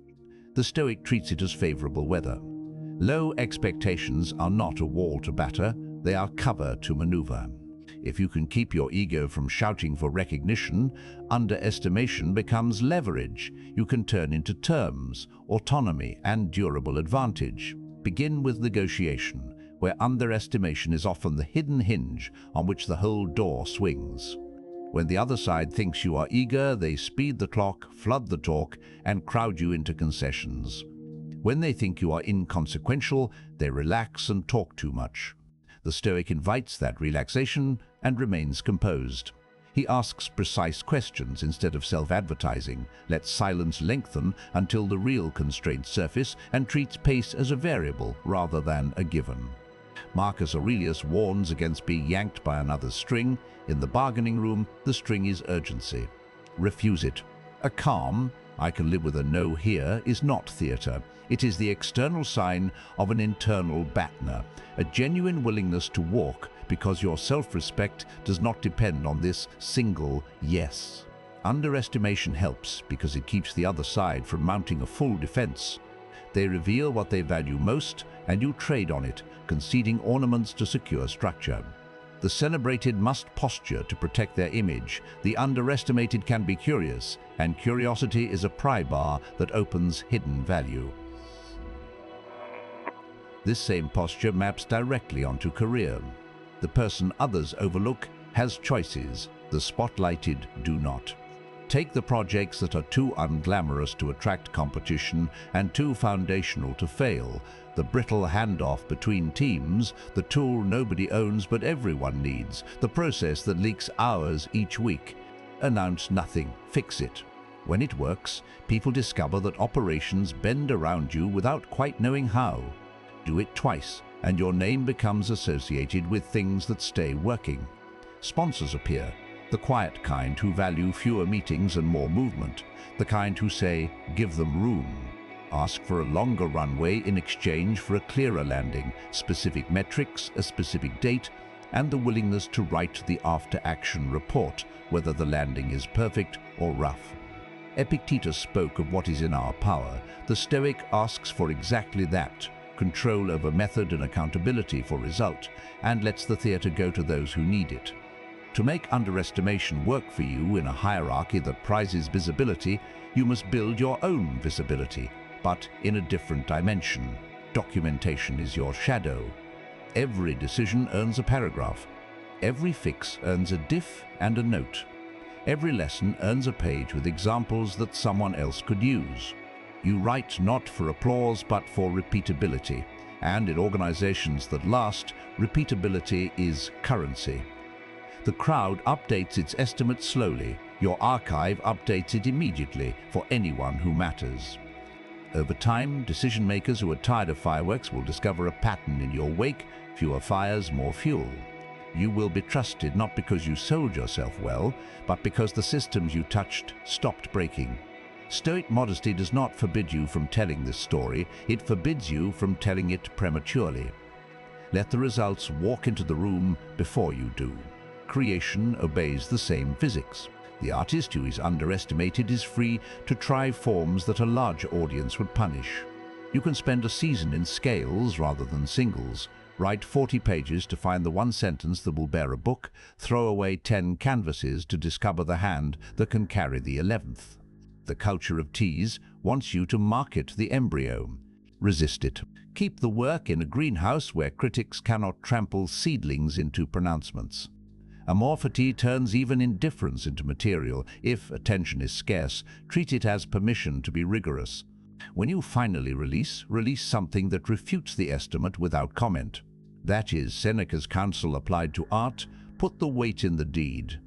The Stoic treats it as favorable weather. Low expectations are not a wall to batter, they are cover to maneuver. If you can keep your ego from shouting for recognition, underestimation becomes leverage. You can turn into terms, autonomy, and durable advantage. Begin with negotiation, where underestimation is often the hidden hinge on which the whole door swings. When the other side thinks you are eager, they speed the clock, flood the talk, and crowd you into concessions. When they think you are inconsequential, they relax and talk too much. The Stoic invites that relaxation and remains composed. He asks precise questions instead of self-advertising, lets silence lengthen until the real constraints surface, and treats pace as a variable rather than a given. Marcus Aurelius warns against being yanked by another's string. In the bargaining room, the string is urgency. Refuse it. A calm, "I can live with a no here," is not theatre. It is the external sign of an internal BATNA, a genuine willingness to walk because your self-respect does not depend on this single yes. Underestimation helps because it keeps the other side from mounting a full defense. They reveal what they value most, and you trade on it, conceding ornaments to secure structure. The celebrated must posture to protect their image. The underestimated can be curious, and curiosity is a pry bar that opens hidden value. This same posture maps directly onto career. The person others overlook has choices, the spotlighted do not. Take the projects that are too unglamorous to attract competition and too foundational to fail, the brittle handoff between teams, the tool nobody owns but everyone needs, the process that leaks hours each week. Announce nothing, fix it. When it works, people discover that operations bend around you without quite knowing how. Do it twice, and your name becomes associated with things that stay working. Sponsors appear, the quiet kind who value fewer meetings and more movement, the kind who say, give them room. Ask for a longer runway in exchange for a clearer landing, specific metrics, a specific date, and the willingness to write the after-action report, whether the landing is perfect or rough. Epictetus spoke of what is in our power. The Stoic asks for exactly that, control over method and accountability for result, and lets the theatre go to those who need it. To make underestimation work for you in a hierarchy that prizes visibility, you must build your own visibility, but in a different dimension. Documentation is your shadow. Every decision earns a paragraph. Every fix earns a diff and a note. Every lesson earns a page with examples that someone else could use. You write not for applause but for repeatability, and in organizations that last, repeatability is currency. The crowd updates its estimates slowly. Your archive updates it immediately for anyone who matters. Over time, decision makers who are tired of fireworks will discover a pattern in your wake: fewer fires, more fuel. You will be trusted not because you sold yourself well, but because the systems you touched stopped breaking. Stoic modesty does not forbid you from telling this story, it forbids you from telling it prematurely. Let the results walk into the room before you do. Creation obeys the same physics. The artist who is underestimated is free to try forms that a larger audience would punish. You can spend a season in scales rather than singles. Write 40 pages to find the one sentence that will bear a book, throw away 10 canvases to discover the hand that can carry the 11th. The culture of tease wants you to market the embryo. Resist it. Keep the work in a greenhouse where critics cannot trample seedlings into pronouncements. Amorphity turns even indifference into material. If attention is scarce, treat it as permission to be rigorous. When you finally release something that refutes the estimate without comment. That is Seneca's counsel applied to art: put the weight in the deed.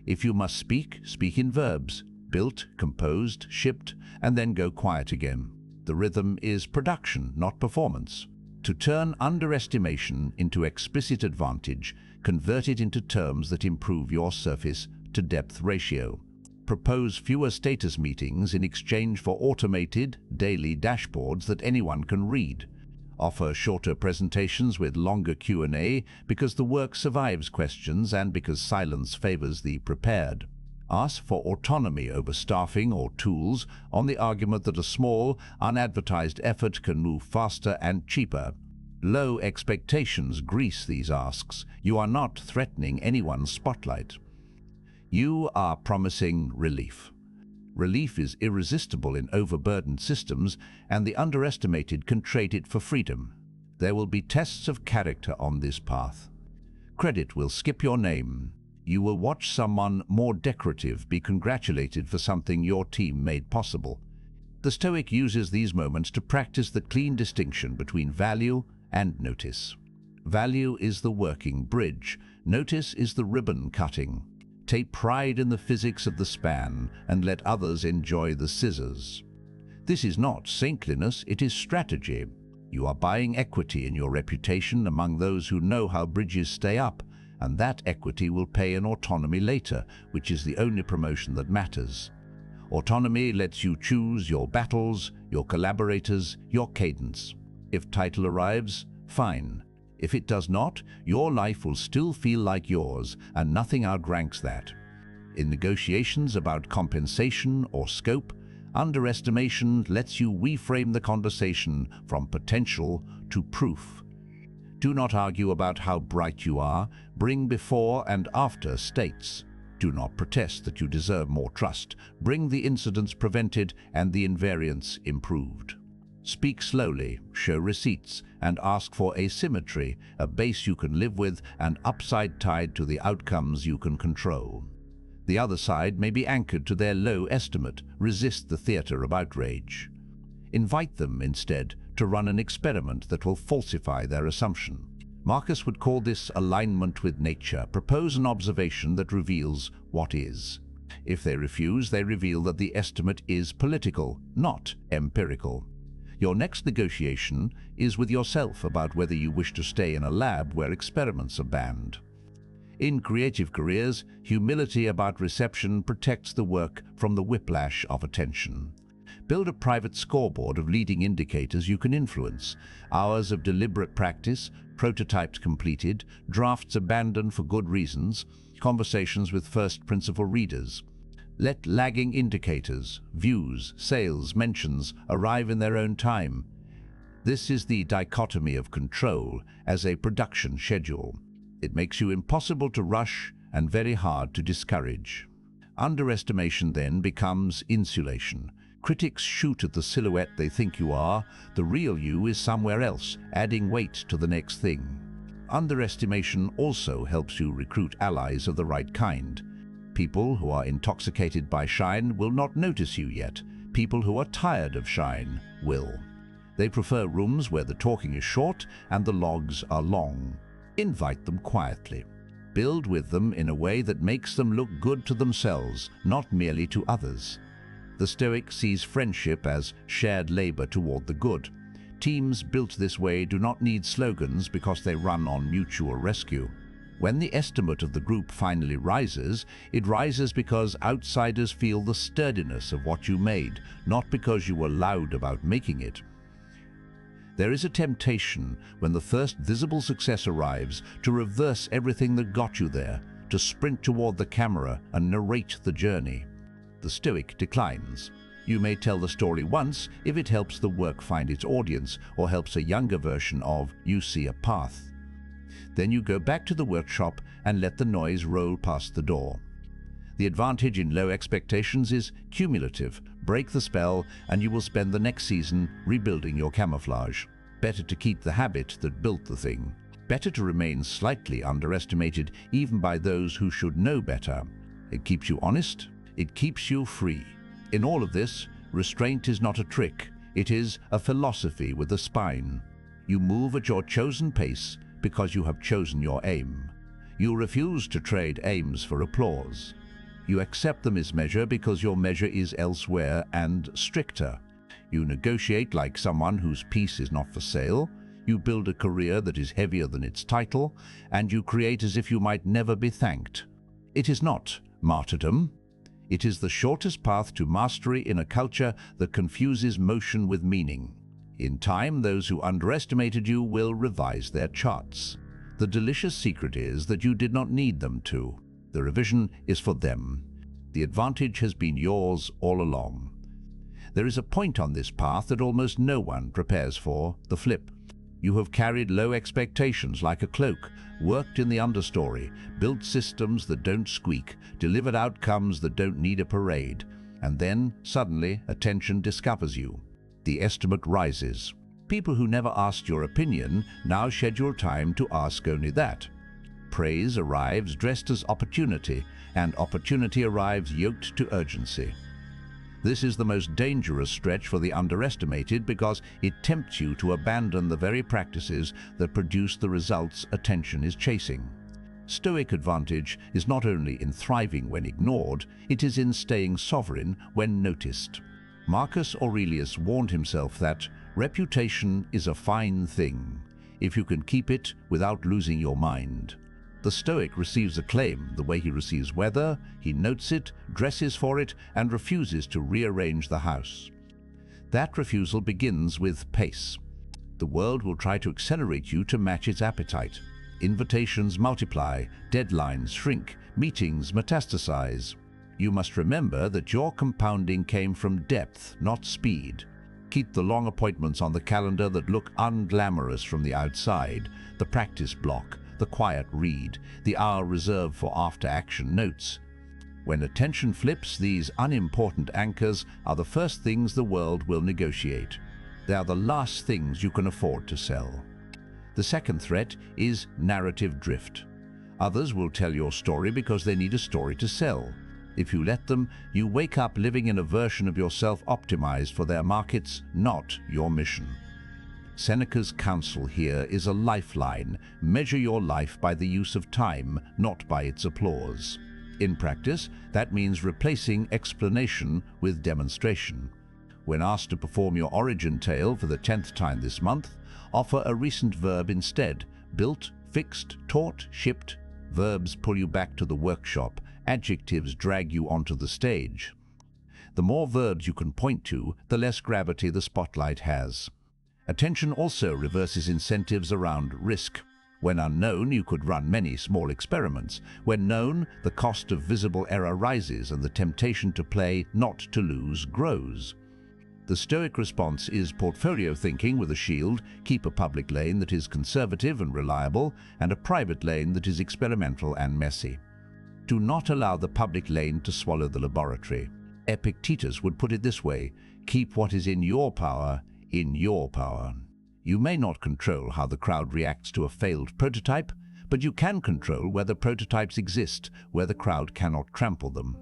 If you must speak, speak in verbs, built, composed, shipped, and then go quiet again. The rhythm is production, not performance. To turn underestimation into explicit advantage, convert it into terms that improve your surface-to-depth ratio. Propose fewer status meetings in exchange for automated, daily dashboards that anyone can read. Offer shorter presentations with longer Q&A because the work survives questions and because silence favors the prepared. Ask for autonomy over staffing or tools on the argument that a small, unadvertised effort can move faster and cheaper. Low expectations grease these asks. You are not threatening anyone's spotlight. You are promising relief. Relief is irresistible in overburdened systems, and the underestimated can trade it for freedom. There will be tests of character on this path. Credit will skip your name. You will watch someone more decorative be congratulated for something your team made possible. The Stoic uses these moments to practice the clean distinction between value and notice. Value is the working bridge. Notice is the ribbon cutting. Take pride in the physics of the span and let others enjoy the scissors. This is not saintliness, it is strategy. You are buying equity in your reputation among those who know how bridges stay up, and that equity will pay in autonomy later, which is the only promotion that matters. Autonomy lets you choose your battles, your collaborators, your cadence. If title arrives, fine. If it does not, your life will still feel like yours, and nothing outranks that. In negotiations about compensation or scope, underestimation lets you reframe the conversation from potential to proof. Do not argue about how bright you are. Bring before and after states. Do not protest that you deserve more trust. Bring the incidents prevented and the invariance improved. Speak slowly, show receipts, and ask for asymmetry, a base you can live with and upside tied to the outcomes you can control. The other side may be anchored to their low estimate. Resist the theater of outrage. Invite them, instead, to run an experiment that will falsify their assumption. Marcus would call this alignment with nature. Propose an observation that reveals what is. If they refuse, they reveal that the estimate is political, not empirical. Your next negotiation is with yourself about whether you wish to stay in a lab where experiments are banned. In creative careers, humility about reception protects the work from the whiplash of attention. Build a private scoreboard of leading indicators you can influence. Hours of deliberate practice, prototypes completed, drafts abandoned for good reasons, conversations with first principle readers. Let lagging indicators, views, sales, mentions arrive in their own time. This is the dichotomy of control as a production schedule. It makes you impossible to rush and very hard to discourage. Underestimation then becomes insulation. Critics shoot at the silhouette they think you are. The real you is somewhere else, adding weight to the next thing. Underestimation also helps you recruit allies of the right kind. People who are intoxicated by shine will not notice you yet. People who are tired of shine will. They prefer rooms where the talking is short and the logs are long. Invite them quietly. Build with them in a way that makes them look good to themselves, not merely to others. The Stoic sees friendship as shared labor toward the good. Teams built this way do not need slogans because they run on mutual rescue. When the estimate of the group finally rises, it rises because outsiders feel the sturdiness of what you made, not because you were loud about making it. There is a temptation, when the first visible success arrives, to reverse everything that got you there, to sprint toward the camera and narrate the journey. The Stoic declines. You may tell the story once if it helps the work find its audience or helps a younger version of "you see a path." Then you go back to the workshop and let the noise roll past the door. The advantage in low expectations is cumulative. Break the spell and you will spend the next season rebuilding your camouflage. Better to keep the habit that built the thing. Better to remain slightly underestimated even by those who should know better. It keeps you honest. It keeps you free. In all of this, restraint is not a trick. It is a philosophy with a spine. You move at your chosen pace because you have chosen your aim. You refuse to trade aims for applause. You accept the mismeasure because your measure is elsewhere and stricter. You negotiate like someone whose peace is not for sale. You build a career that is heavier than its title, and you create as if you might never be thanked. It is not martyrdom. It is the shortest path to mastery in a culture that confuses motion with meaning. In time, those who underestimated you will revise their charts. The delicious secret is that you did not need them to. The revision is for them. The advantage has been yours all along. There is a point on this path that almost no one prepares for, the flip. You have carried low expectations like a cloak, worked in the understory, built systems that don't squeak, delivered outcomes that don't need a parade, and then, suddenly, attention discovers you. The estimate rises. People who never asked your opinion now schedule time to ask only that. Praise arrives dressed as opportunity, and opportunity arrives yoked to urgency. This is the most dangerous stretch for the underestimated because it tempts you to abandon the very practices that produce the results attention is chasing. Stoic advantage is not only in thriving when ignored, it is in staying sovereign when noticed. Marcus Aurelius warned himself that reputation is a fine thing, if you can keep it without losing your mind. The Stoic receives acclaim the way he receives weather, he notes it, dresses for it, and refuses to rearrange the house. That refusal begins with pace. The world will try to accelerate you to match its appetite. Invitations multiply, deadlines shrink, meetings metastasize. You must remember that your compounding came from depth, not speed. Keep the long appointments on the calendar that look unglamorous from the outside, the practice block, the quiet read, the hour reserved for after-action notes. When attention flips, these unimportant anchors are the first things the world will negotiate. They are the last things you can afford to sell. The second threat is narrative drift. Others will tell your story because they need a story to sell. If you let them, you wake up living in a version of yourself optimized for their markets, not your mission. Seneca's counsel here is a lifeline. Measure your life by the use of time, not by its applause. In practice, that means replacing explanation with demonstration. When asked to perform your origin tale for the 10th time this month, offer a recent verb instead. Built, fixed, taught, shipped. Verbs pull you back to the workshop. Adjectives drag you onto the stage. The more verbs you can point to, the less gravity the spotlight has. Attention also reverses incentives around risk. When unknown, you could run many small experiments. When known, the cost of visible error rises and the temptation to play, not to lose, grows. The Stoic response is portfolio thinking with a shield. Keep a public lane that is conservative and reliable, and a private lane that is experimental and messy. Do not allow the public lane to swallow the laboratory. Epictetus would put it this way: keep what is in your power in your power. You may not control how the crowd reacts to a failed prototype, but you can control whether prototypes exist where the crowd cannot trample them.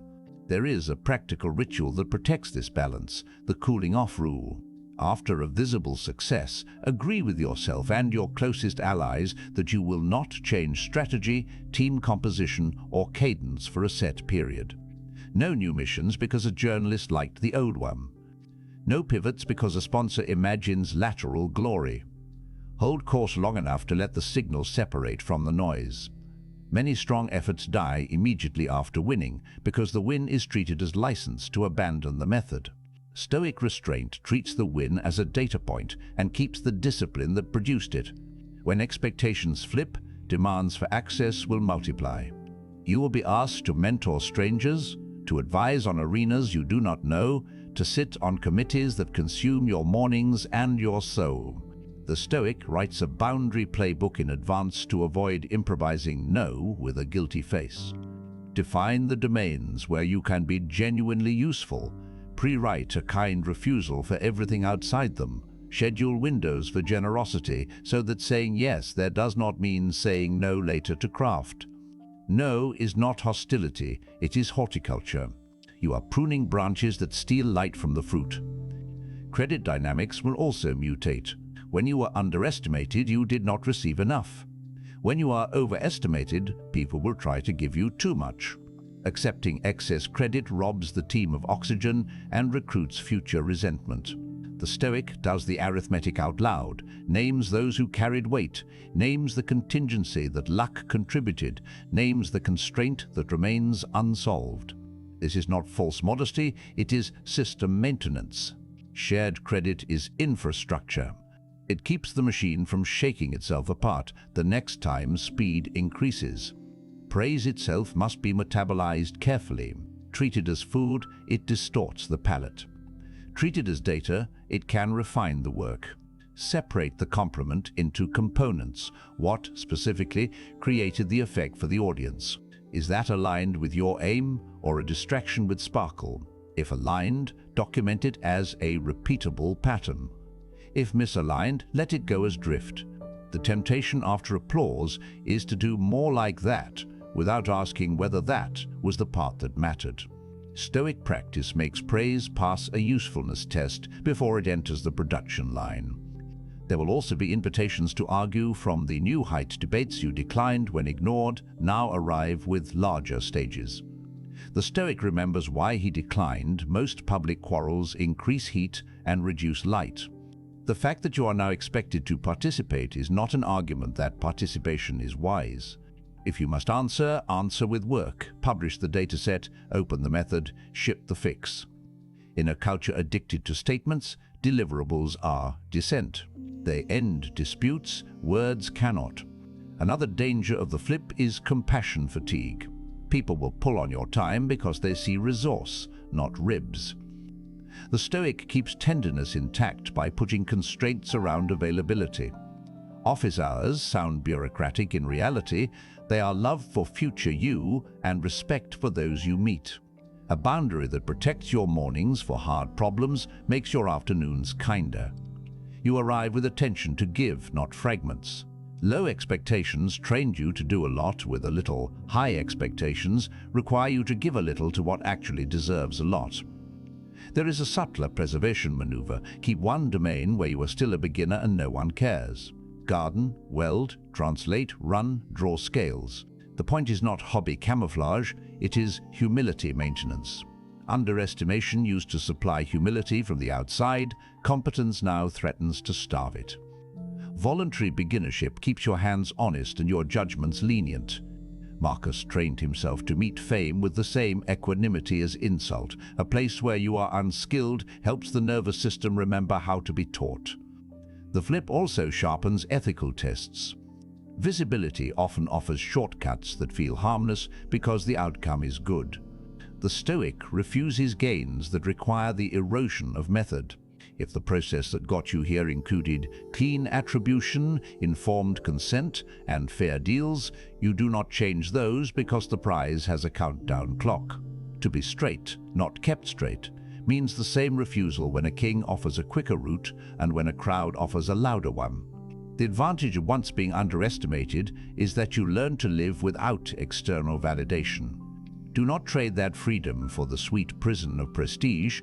There is a practical ritual that protects this balance, the cooling off rule. After a visible success, agree with yourself and your closest allies that you will not change strategy, team composition, or cadence for a set period. No new missions because a journalist liked the old one. No pivots because a sponsor imagines lateral glory. Hold course long enough to let the signal separate from the noise. Many strong efforts die immediately after winning because the win is treated as license to abandon the method. Stoic restraint treats the win as a data point and keeps the discipline that produced it. When expectations flip, demands for access will multiply. You will be asked to mentor strangers, to advise on arenas you do not know, to sit on committees that consume your mornings and your soul. The Stoic writes a boundary playbook in advance to avoid improvising no with a guilty face. Define the domains where you can be genuinely useful. Pre-write a kind refusal for everything outside them. Schedule windows for generosity so that saying yes there does not mean saying no later to craft. No is not hostility, it is horticulture. You are pruning branches that steal light from the fruit. Credit dynamics will also mutate. When you are underestimated, you did not receive enough. When you are overestimated, people will try to give you too much. Accepting excess credit robs the team of oxygen and recruits future resentment. The Stoic does the arithmetic out loud, names those who carried weight, names the contingency that luck contributed, names the constraint that remains unsolved. This is not false modesty, it is system maintenance. Shared credit is infrastructure. It keeps the machine from shaking itself apart the next time speed increases. Praise itself must be metabolized carefully. Treated as food, it distorts the palate. Treated as data, it can refine the work. Separate the compliment into components. What, specifically, created the effect for the audience? Is that aligned with your aim or a distraction with sparkle? If aligned, document it as a repeatable pattern. If misaligned, let it go as drift. The temptation after applause is to do more like that, without asking whether that was the part that mattered. Stoic practice makes praise pass a usefulness test before it enters the production line. There will also be invitations to argue from the new height. Debates you declined when ignored now arrive with larger stages. The Stoic remembers why he declined. Most public quarrels increase heat and reduce light. The fact that you are now expected to participate is not an argument that participation is wise. If you must answer, answer with work. Publish the dataset, open the method, ship the fix. In a culture addicted to statements, deliverables are dissent. They end disputes, words cannot. Another danger of the flip is compassion fatigue. People will pull on your time because they see resource, not ribs. The Stoic keeps tenderness intact by putting constraints around availability. Office hours sound bureaucratic. In reality, they are love for future you and respect for those you meet. A boundary that protects your mornings for hard problems makes your afternoons kinder. You arrive with attention to give, not fragments. Low expectations trained you to do a lot with a little. High expectations require you to give a little to what actually deserves a lot. There is a subtler preservation maneuver. Keep one domain where you are still a beginner and no one cares. Garden, weld, translate, run, draw scales. The point is not hobby camouflage, it is humility maintenance. Underestimation used to supply humility from the outside, competence now threatens to starve it. Voluntary beginnership keeps your hands honest and your judgments lenient. Marcus trained himself to meet fame with the same equanimity as insult. A place where you are unskilled helps the nervous system remember how to be taught. The flip also sharpens ethical tests. Visibility often offers shortcuts that feel harmless because the outcome is good. The Stoic refuses gains that require the erosion of method. If the process that got you here included clean attribution, informed consent, and fair deals, you do not change those because the prize has a countdown clock. To be straight, not kept straight, means the same refusal when a king offers a quicker route and when a crowd offers a louder one. The advantage of once being underestimated is that you learn to live without external validation. Do not trade that freedom for the sweet prison of prestige.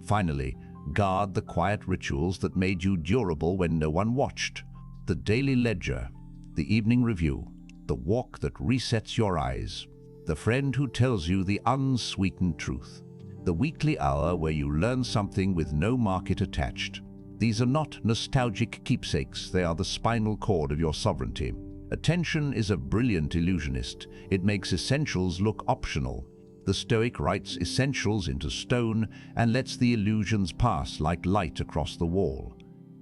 Finally, guard the quiet rituals that made you durable when no one watched. The daily ledger, the evening review, the walk that resets your eyes, the friend who tells you the unsweetened truth, the weekly hour where you learn something with no market attached. These are not nostalgic keepsakes, they are the spinal cord of your sovereignty. Attention is a brilliant illusionist. It makes essentials look optional. The Stoic writes essentials into stone and lets the illusions pass like light across the wall.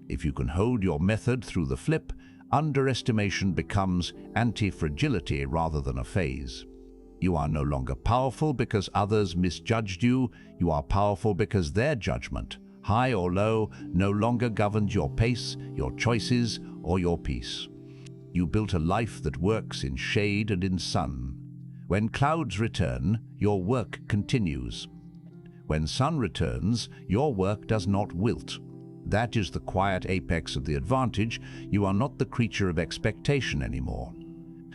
If you can hold your method through the flip, underestimation becomes anti-fragility rather than a phase. You are no longer powerful because others misjudged you. You are powerful because their judgment, high or low, no longer governs your pace, your choices, or your peace. You built a life that works in shade and in sun. When clouds return, your work continues. When sun returns, your work does not wilt. That is the quiet apex of the advantage. You are not the creature of expectation anymore.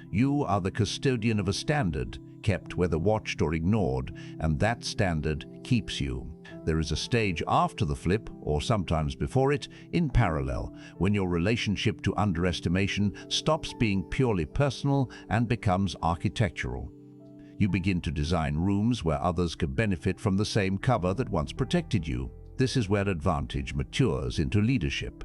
You are the custodian of a standard, kept whether watched or ignored, and that standard keeps you. There is a stage after the flip, or sometimes before it, in parallel, when your relationship to underestimation stops being purely personal and becomes architectural. You begin to design rooms where others can benefit from the same cover that once protected you. This is where advantage matures into leadership.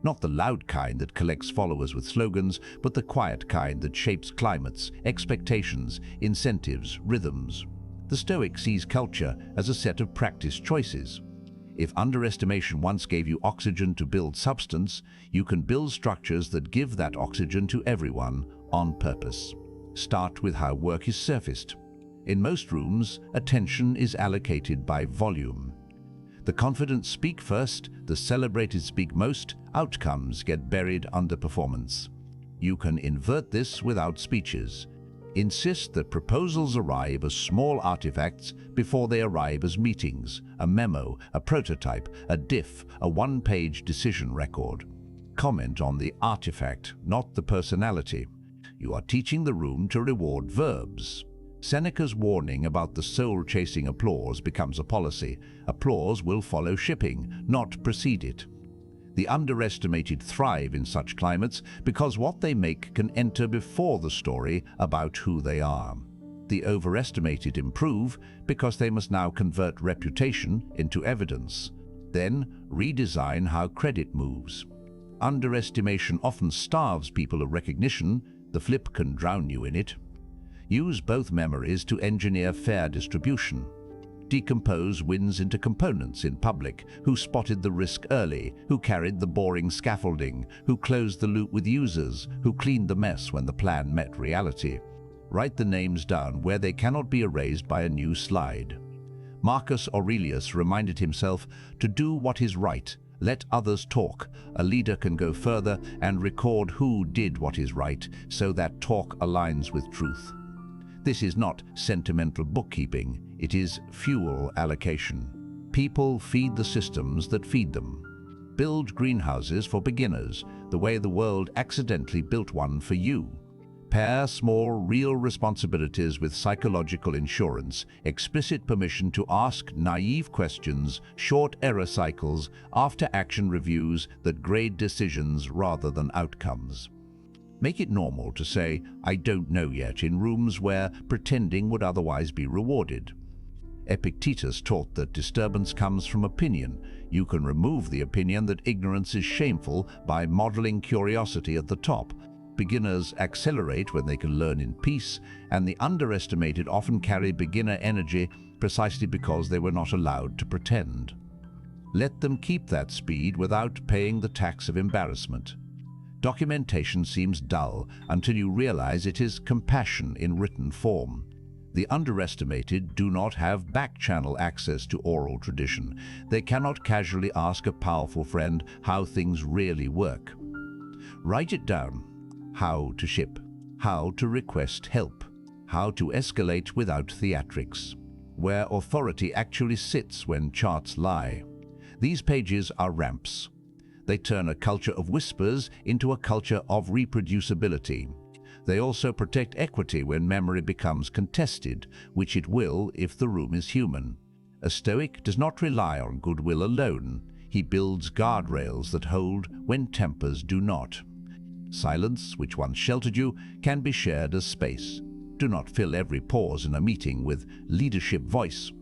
Not the loud kind that collects followers with slogans, but the quiet kind that shapes climates, expectations, incentives, rhythms. The Stoic sees culture as a set of practice choices. If underestimation once gave you oxygen to build substance, you can build structures that give that oxygen to everyone on purpose. Start with how work is surfaced. In most rooms, attention is allocated by volume. The confident speak first, the celebrated speak most, outcomes get buried under performance. You can invert this without speeches. Insist that proposals arrive as small artifacts before they arrive as meetings, a memo, a prototype, a diff, a one-page decision record. Comment on the artifact, not the personality. You are teaching the room to reward verbs. Seneca's warning about the soul-chasing applause becomes a policy. Applause will follow shipping, not precede it. The underestimated thrive in such climates because what they make can enter before the story about who they are. The overestimated improve because they must now convert reputation into evidence. Then redesign how credit moves. Underestimation often starves people of recognition. The flip can drown you in it. Use both memories to engineer fair distribution. Decompose wins into components in public: who spotted the risk early, who carried the boring scaffolding, who closed the loop with users, who cleaned the mess when the plan met reality. Write the names down where they cannot be erased by a new slide. Marcus Aurelius reminded himself to do what is right, let others talk. A leader can go further and record who did what is right so that talk aligns with truth. This is not sentimental bookkeeping, it is fuel allocation. People feed the systems that feed them. Build greenhouses for beginners, the way the world accidentally built one for you. Pair small, real responsibilities with psychological insurance, explicit permission to ask naive questions, short error cycles, after-action reviews that grade decisions rather than outcomes. Make it normal to say, "I don't know yet," in rooms where pretending would otherwise be rewarded. Epictetus taught that disturbance comes from opinion. You can remove the opinion that ignorance is shameful by modeling curiosity at the top. Beginners accelerate when they can learn in peace, and the underestimated often carry beginner energy precisely because they were not allowed to pretend. Let them keep that speed without paying the tax of embarrassment. Documentation seems dull until you realize it is compassion in written form. The underestimated do not have back-channel access to oral tradition. They cannot casually ask a powerful friend how things really work. Write it down. How to ship, how to request help, how to escalate without theatrics, where authority actually sits when charts lie. These pages are ramps. They turn a culture of whispers into a culture of reproducibility. They also protect equity when memory becomes contested, which it will if the room is human. A Stoic does not rely on goodwill alone. He builds guardrails that hold when tempers do not. Silence, which once sheltered you, can be shared as space. Do not fill every pause in a meeting with leadership voice.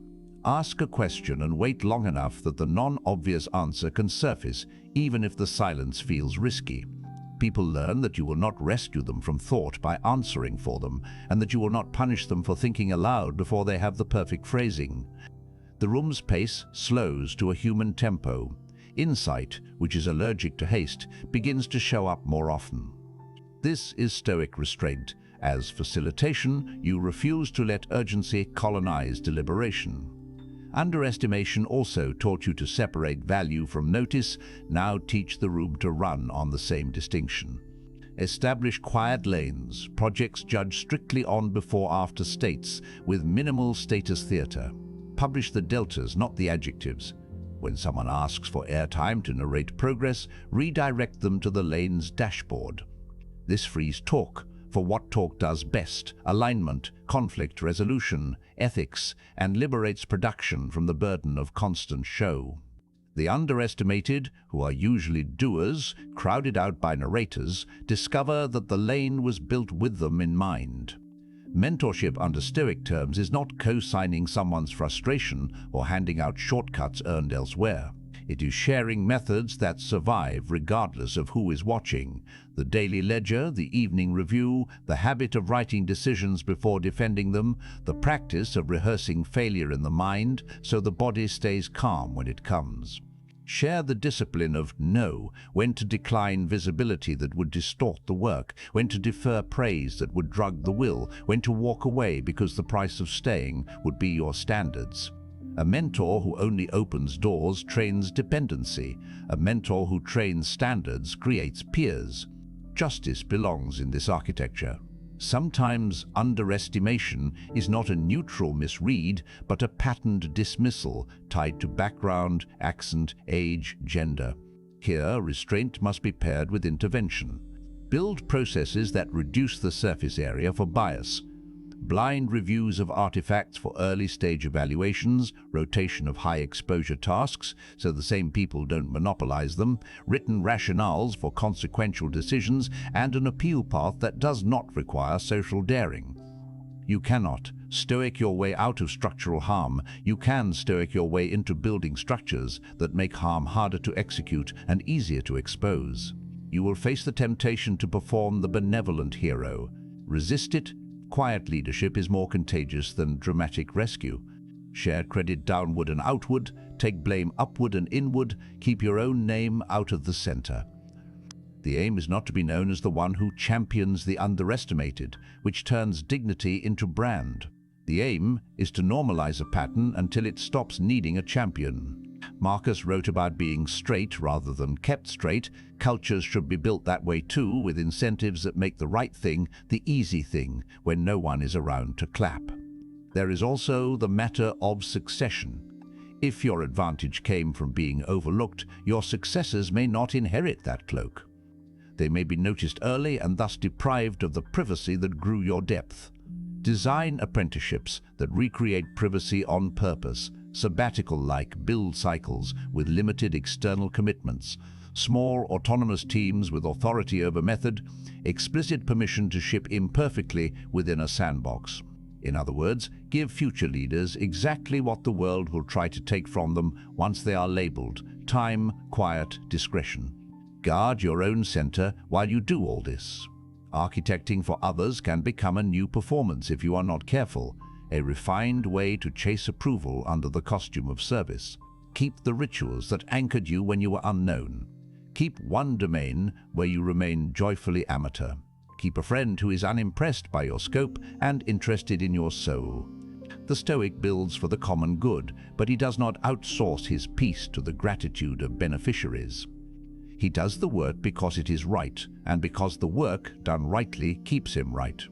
Ask a question and wait long enough that the non-obvious answer can surface, even if the silence feels risky. People learn that you will not rescue them from thought by answering for them, and that you will not punish them for thinking aloud before they have the perfect phrasing. The room's pace slows to a human tempo. Insight, which is allergic to haste, begins to show up more often. This is Stoic restraint. As facilitation, you refuse to let urgency colonize deliberation. Underestimation also taught you to separate value from notice. Now teach the room to run on the same distinction. Establish quiet lanes, projects judged strictly on before-after states, with minimal status theater. Publish the deltas, not the adjectives. When someone asks for airtime to narrate progress, redirect them to the lane's dashboard. This frees talk for what talk does best: alignment, conflict resolution, ethics, and liberates production from the burden of constant show. The underestimated, who are usually doers, crowded out by narrators, discover that the lane was built with them in mind. Mentorship under Stoic terms is not co-signing someone's frustration or handing out shortcuts earned elsewhere. It is sharing methods that survive regardless of who is watching. The daily ledger, the evening review, the habit of writing decisions before defending them, the practice of rehearsing failure in the mind so the body stays calm when it comes. Share the discipline of know, when to decline visibility that would distort the work, when to defer praise that would drug the will, when to walk away because the price of staying would be your standards. A mentor who only opens doors trains dependency. A mentor who trains standards creates peers. Justice belongs in this architecture. Sometimes underestimation is not a neutral misread, but a patterned dismissal tied to background, accent, age, gender. Here, restraint must be paired with intervention. Build processes that reduce the surface area for bias. Blind reviews of artifacts for early-stage evaluations, rotation of high-exposure tasks so the same people don't monopolize them, written rationales for consequential decisions, and an appeal path that does not require social daring. You cannot Stoic your way out of structural harm. You can Stoic your way into building structures that make harm harder to execute and easier to expose. You will face the temptation to perform the benevolent hero. Resist it. Quiet leadership is more contagious than dramatic rescue. Share credit downward and outward, take blame upward and inward, keep your own name out of the center. The aim is not to be known as the one who champions the underestimated, which turns dignity into brand. The aim is to normalize a pattern until it stops needing a champion. Marcus wrote about being straight rather than kept straight. Cultures should be built that way too, with incentives that make the right thing the easy thing when no one is around to clap. There is also the matter of succession. If your advantage came from being overlooked, your successors may not inherit that cloak. They may be noticed early and thus deprived of the privacy that grew your depth. Design apprenticeships that recreate privacy on purpose, sabbatical-like build cycles with limited external commitments, small autonomous teams with authority over method, explicit permission to ship imperfectly within a sandbox. In other words, give future leaders exactly what the world will try to take from them once they are labeled: time, quiet, discretion. Guard your own center while you do all this. Architecting for others can become a new performance if you are not careful, a refined way to chase approval under the costume of service. Keep the rituals that anchored you when you were unknown. Keep one domain where you remain joyfully amateur. Keep a friend who is unimpressed by your scope and interested in your soul. The Stoic builds for the common good, but he does not outsource his peace to the gratitude of beneficiaries. He does the work because it is right, and because the work done rightly keeps him right.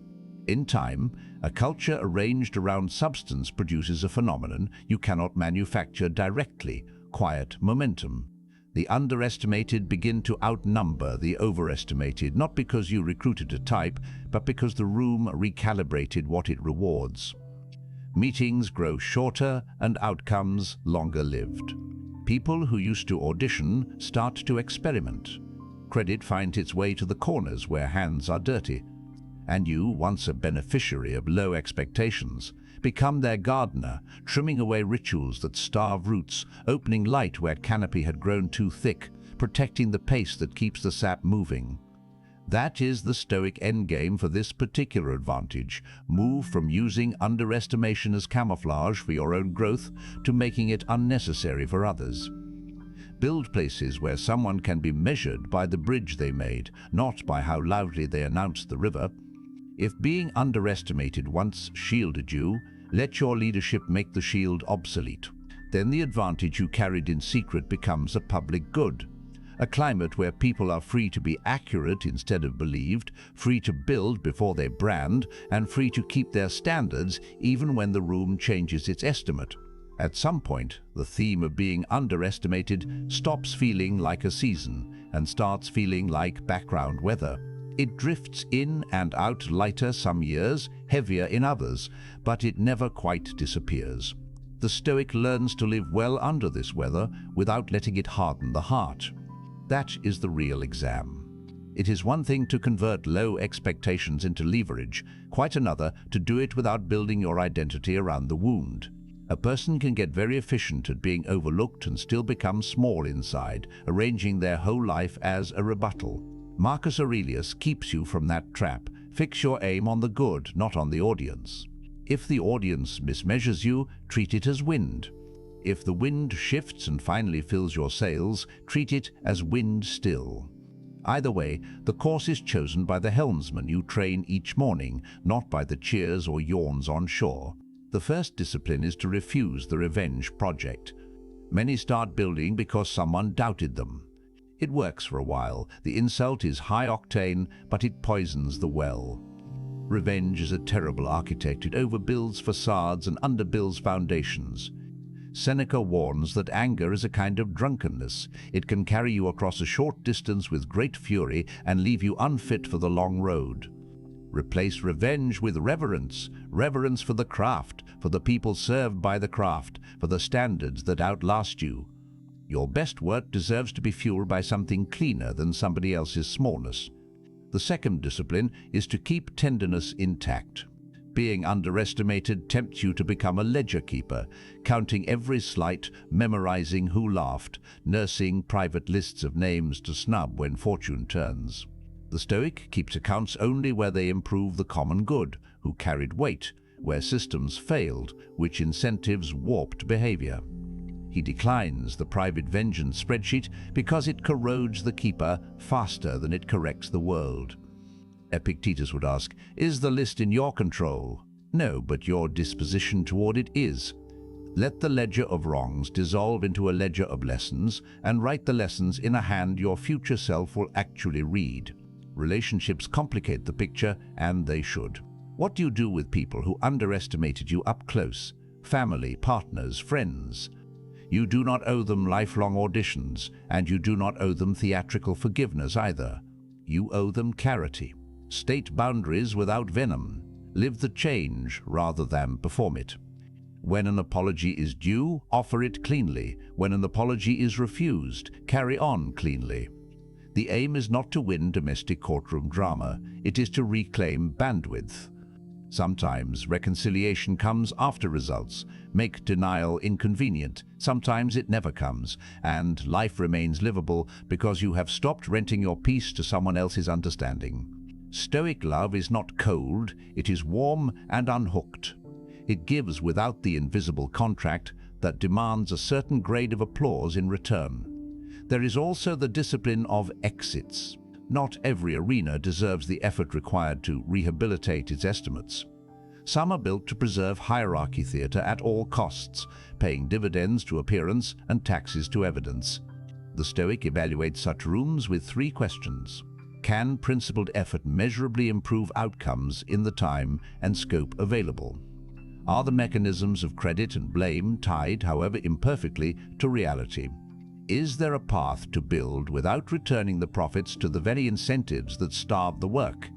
In time, a culture arranged around substance produces a phenomenon you cannot manufacture directly: quiet momentum. The underestimated begin to outnumber the overestimated, not because you recruited a type, but because the room recalibrated what it rewards. Meetings grow shorter and outcomes longer-lived. People who used to audition start to experiment. Credit finds its way to the corners where hands are dirty. And you, once a beneficiary of low expectations, become their gardener, trimming away rituals that starve roots, opening light where canopy had grown too thick, protecting the pace that keeps the sap moving. That is the Stoic endgame for this particular advantage. Move from using underestimation as camouflage for your own growth to making it unnecessary for others. Build places where someone can be measured by the bridge they made, not by how loudly they announced the river. If being underestimated once shielded you, let your leadership make the shield obsolete. Then the advantage you carried in secret becomes a public good. A climate where people are free to be accurate instead of believed, free to build before they brand, and free to keep their standards even when the room changes its estimate. At some point, the theme of being underestimated stops feeling like a season and starts feeling like background weather. It drifts in and out lighter some years, heavier in others, but it never quite disappears. The Stoic learns to live well under this weather without letting it harden the heart. That is the real exam. It is one thing to convert low expectations into leverage, quite another to do it without building your identity around the wound. A person can get very efficient at being overlooked and still become small inside, arranging their whole life as a rebuttal. Marcus Aurelius keeps you from that trap. Fix your aim on the good, not on the audience. If the audience mismeasures you, treat it as wind. If the wind shifts and finally fills your sails, treat it as wind still. Either way, the course is chosen by the helmsman you train each morning, not by the cheers or yawns on shore. The first discipline is to refuse the revenge project. Many start building because someone doubted them. It works for a while. The insult is high octane, but it poisons the well. Revenge is a terrible architect. It overbuilds facades and underbuilds foundations. Seneca warns that anger is a kind of drunkenness. It can carry you across a short distance with great fury and leave you unfit for the long road. Replace revenge with reverence. Reverence for the craft, for the people served by the craft, for the standards that outlast you. Your best work deserves to be fueled by something cleaner than somebody else's smallness. The second discipline is to keep tenderness intact. Being underestimated tempts you to become a ledger keeper, counting every slight, memorizing who laughed, nursing private lists of names to snub when fortune turns. The Stoic keeps accounts only where they improve the common good, who carried weight, where systems failed, which incentives warped behavior. He declines the private vengeance spreadsheet because it corrodes the keeper faster than it corrects the world. Epictetus would ask, is the list in your control? No, but your disposition toward it is. Let the ledger of wrongs dissolve into a ledger of lessons, and write the lessons in a hand your future self will actually read. Relationships complicate the picture, and they should. What do you do with people who underestimated you up close? Family, partners, friends. You do not owe them lifelong auditions, and you do not owe them theatrical forgiveness either. You owe them clarity. State boundaries without venom. Live the change rather than perform it. When an apology is due, offer it cleanly. When an apology is refused, carry on cleanly. The aim is not to win domestic courtroom drama. It is to reclaim bandwidth. Sometimes reconciliation comes after results. Make denial inconvenient. Sometimes it never comes, and life remains livable because you have stopped renting your peace to someone else's understanding. Stoic love is not cold, it is warm and unhooked. It gives without the invisible contract that demands a certain grade of applause in return. There is also the discipline of exits. Not every arena deserves the effort required to rehabilitate its estimates. Some are built to preserve hierarchy theater at all costs, paying dividends to appearance and taxes to evidence. The Stoic evaluates such rooms with 3 questions. Can principled effort measurably improve outcomes in the time and scope available? Are the mechanisms of credit and blame tied, however imperfectly, to reality? Is there a path to build without returning the profits to the very incentives that starve the work?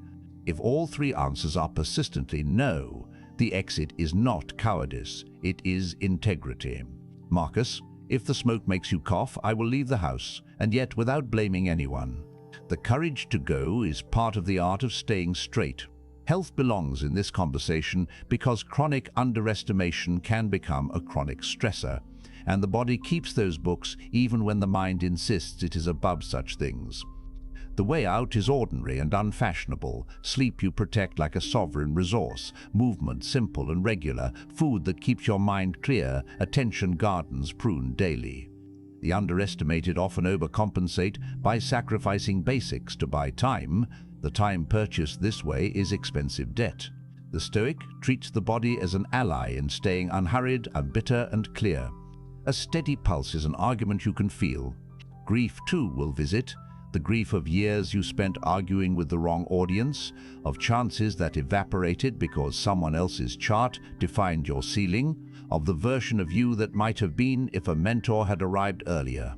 If all 3 answers are persistently no, the exit is not cowardice, it is integrity. Marcus, if the smoke makes you cough, I will leave the house, and yet without blaming anyone. The courage to go is part of the art of staying straight. Health belongs in this conversation because chronic underestimation can become a chronic stressor, and the body keeps those books even when the mind insists it is above such things. The way out is ordinary and unfashionable. Sleep you protect like a sovereign resource, movement simple and regular, food that keeps your mind clear, attention gardens pruned daily. The underestimated often overcompensate by sacrificing basics to buy time. The time purchased this way is expensive debt. The Stoic treats the body as an ally in staying unhurried, unbitter, and clear. A steady pulse is an argument you can feel. Grief, too, will visit. The grief of years you spent arguing with the wrong audience, of chances that evaporated because someone else's chart defined your ceiling, of the version of you that might have been if a mentor had arrived earlier.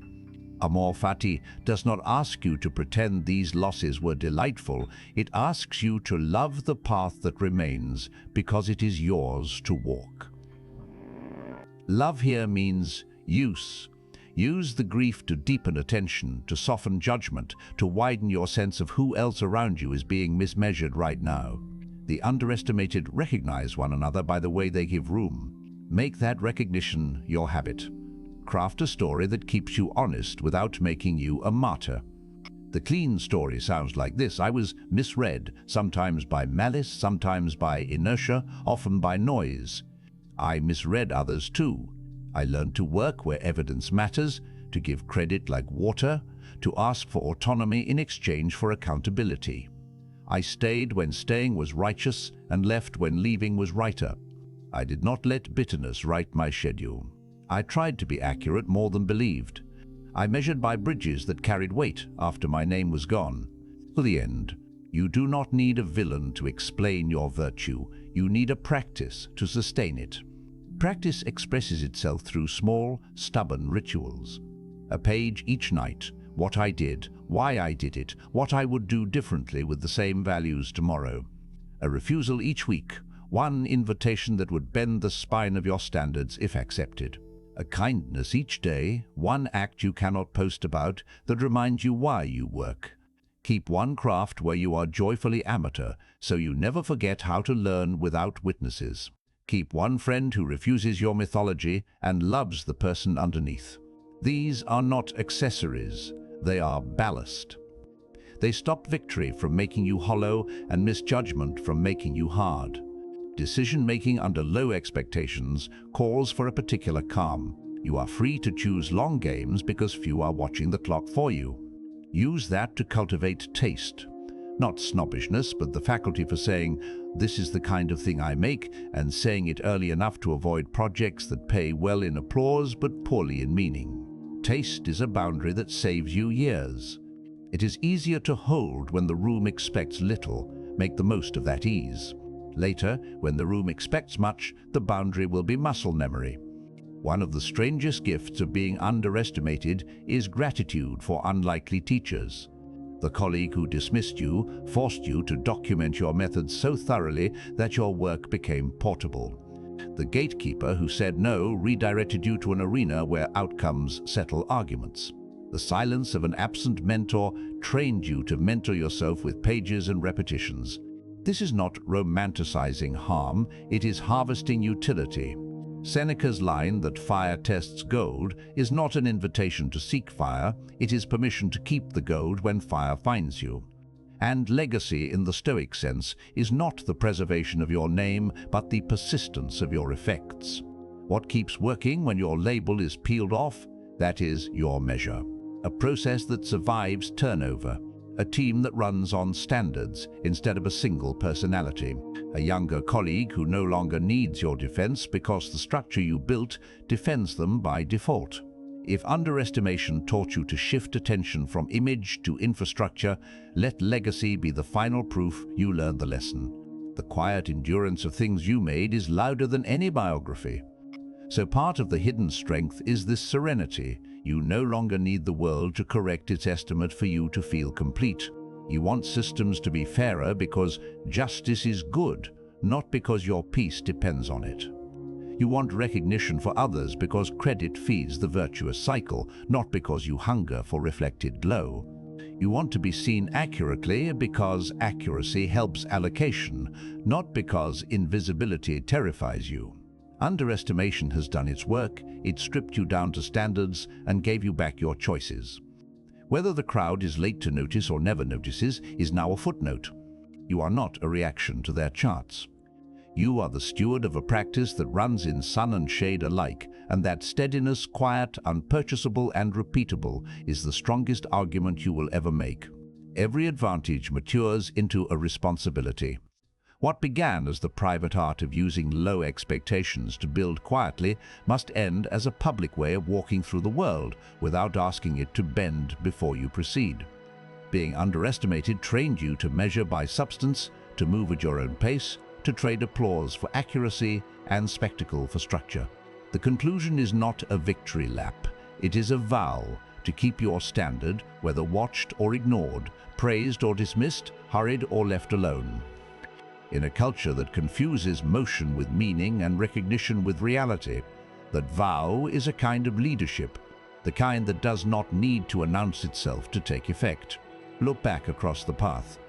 Amor fati does not ask you to pretend these losses were delightful. It asks you to love the path that remains because it is yours to walk. Love here means use. Use the grief to deepen attention, to soften judgment, to widen your sense of who else around you is being mismeasured right now. The underestimated recognize one another by the way they give room. Make that recognition your habit. Craft a story that keeps you honest without making you a martyr. The clean story sounds like this: I was misread, sometimes by malice, sometimes by inertia, often by noise. I misread others too. I learned to work where evidence matters, to give credit like water, to ask for autonomy in exchange for accountability. I stayed when staying was righteous and left when leaving was righter. I did not let bitterness write my schedule. I tried to be accurate more than believed. I measured by bridges that carried weight after my name was gone. To the end, you do not need a villain to explain your virtue. You need a practice to sustain it. Practice expresses itself through small, stubborn rituals. A page each night, what I did, why I did it, what I would do differently with the same values tomorrow. A refusal each week, one invitation that would bend the spine of your standards if accepted. A kindness each day, one act you cannot post about that reminds you why you work. Keep one craft where you are joyfully amateur, so you never forget how to learn without witnesses. Keep one friend who refuses your mythology and loves the person underneath. These are not accessories, they are ballast. They stop victory from making you hollow and misjudgment from making you hard. Decision-making under low expectations calls for a particular calm. You are free to choose long games because few are watching the clock for you. Use that to cultivate taste. Not snobbishness, but the faculty for saying, "This is the kind of thing I make," and saying it early enough to avoid projects that pay well in applause but poorly in meaning. Taste is a boundary that saves you years. It is easier to hold when the room expects little. Make the most of that ease. Later, when the room expects much, the boundary will be muscle memory. One of the strangest gifts of being underestimated is gratitude for unlikely teachers. The colleague who dismissed you forced you to document your methods so thoroughly that your work became portable. The gatekeeper who said no redirected you to an arena where outcomes settle arguments. The silence of an absent mentor trained you to mentor yourself with pages and repetitions. This is not romanticizing harm, it is harvesting utility. Seneca's line that fire tests gold is not an invitation to seek fire, it is permission to keep the gold when fire finds you. And legacy in the Stoic sense is not the preservation of your name, but the persistence of your effects. What keeps working when your label is peeled off? That is your measure. A process that survives turnover. A team that runs on standards instead of a single personality. A younger colleague who no longer needs your defense because the structure you built defends them by default. If underestimation taught you to shift attention from image to infrastructure, let legacy be the final proof you learned the lesson. The quiet endurance of things you made is louder than any biography. So part of the hidden strength is this serenity. You no longer need the world to correct its estimate for you to feel complete. You want systems to be fairer because justice is good, not because your peace depends on it. You want recognition for others because credit feeds the virtuous cycle, not because you hunger for reflected glow. You want to be seen accurately because accuracy helps allocation, not because invisibility terrifies you. Underestimation has done its work, it stripped you down to standards and gave you back your choices. Whether the crowd is late to notice or never notices is now a footnote. You are not a reaction to their charts. You are the steward of a practice that runs in sun and shade alike, and that steadiness, quiet, unpurchasable, and repeatable is the strongest argument you will ever make. Every advantage matures into a responsibility. What began as the private art of using low expectations to build quietly must end as a public way of walking through the world without asking it to bend before you proceed. Being underestimated trained you to measure by substance, to move at your own pace, to trade applause for accuracy and spectacle for structure. The conclusion is not a victory lap. It is a vow to keep your standard, whether watched or ignored, praised or dismissed, hurried or left alone. In a culture that confuses motion with meaning and recognition with reality, that vow is a kind of leadership. the kind that does not need to announce itself to take effect. Look back across the path.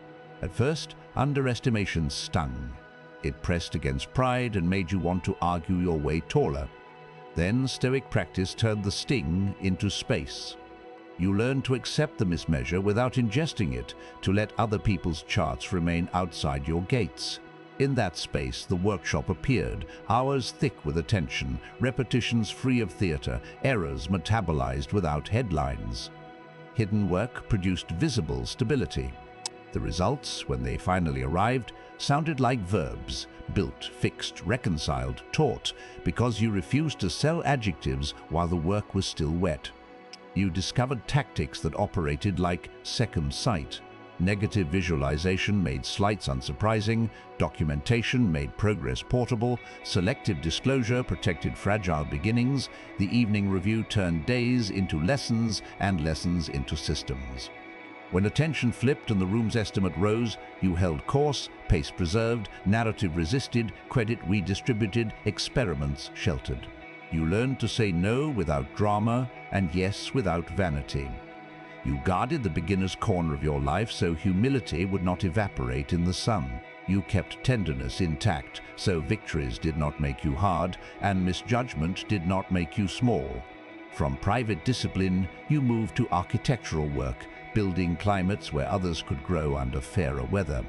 At first, underestimation stung. It pressed against pride and made you want to argue your way taller. Then Stoic practice turned the sting into space. You learned to accept the mismeasure without ingesting it, to let other people's charts remain outside your gates. In that space, the workshop appeared, hours thick with attention, repetitions free of theater, errors metabolized without headlines. Hidden work produced visible stability. The results, when they finally arrived, sounded like verbs, built, fixed, reconciled, taught, because you refused to sell adjectives while the work was still wet. You discovered tactics that operated like second sight. Negative visualization made slights unsurprising, documentation made progress portable, selective disclosure protected fragile beginnings, the evening review turned days into lessons and lessons into systems. When attention flipped and the room's estimate rose, you held course, pace preserved, narrative resisted, credit redistributed, experiments sheltered. You learned to say no without drama and yes without vanity. You guarded the beginner's corner of your life so humility would not evaporate in the sun. You kept tenderness intact so victories did not make you hard and misjudgment did not make you small. From private discipline, you moved to architectural work, building climates where others could grow under fairer weather.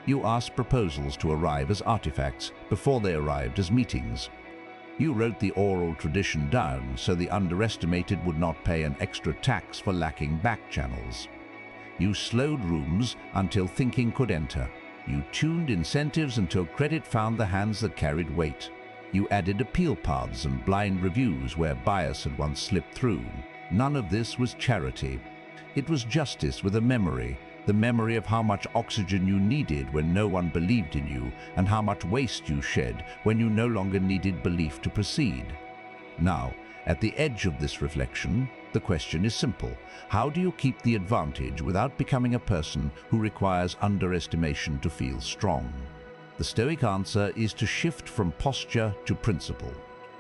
You asked proposals to arrive as artifacts before they arrived as meetings. You wrote the oral tradition down so the underestimated would not pay an extra tax for lacking back channels. You slowed rooms until thinking could enter. You tuned incentives until credit found the hands that carried weight. You added appeal paths and blind reviews where bias had once slipped through. None of this was charity. It was justice with a memory, the memory of how much oxygen you needed when no one believed in you, and how much waste you shed when you no longer needed belief to proceed. Now, at the edge of this reflection, the question is simple. How do you keep the advantage without becoming a person who requires underestimation to feel strong? The Stoic answer is to shift from posture to principle.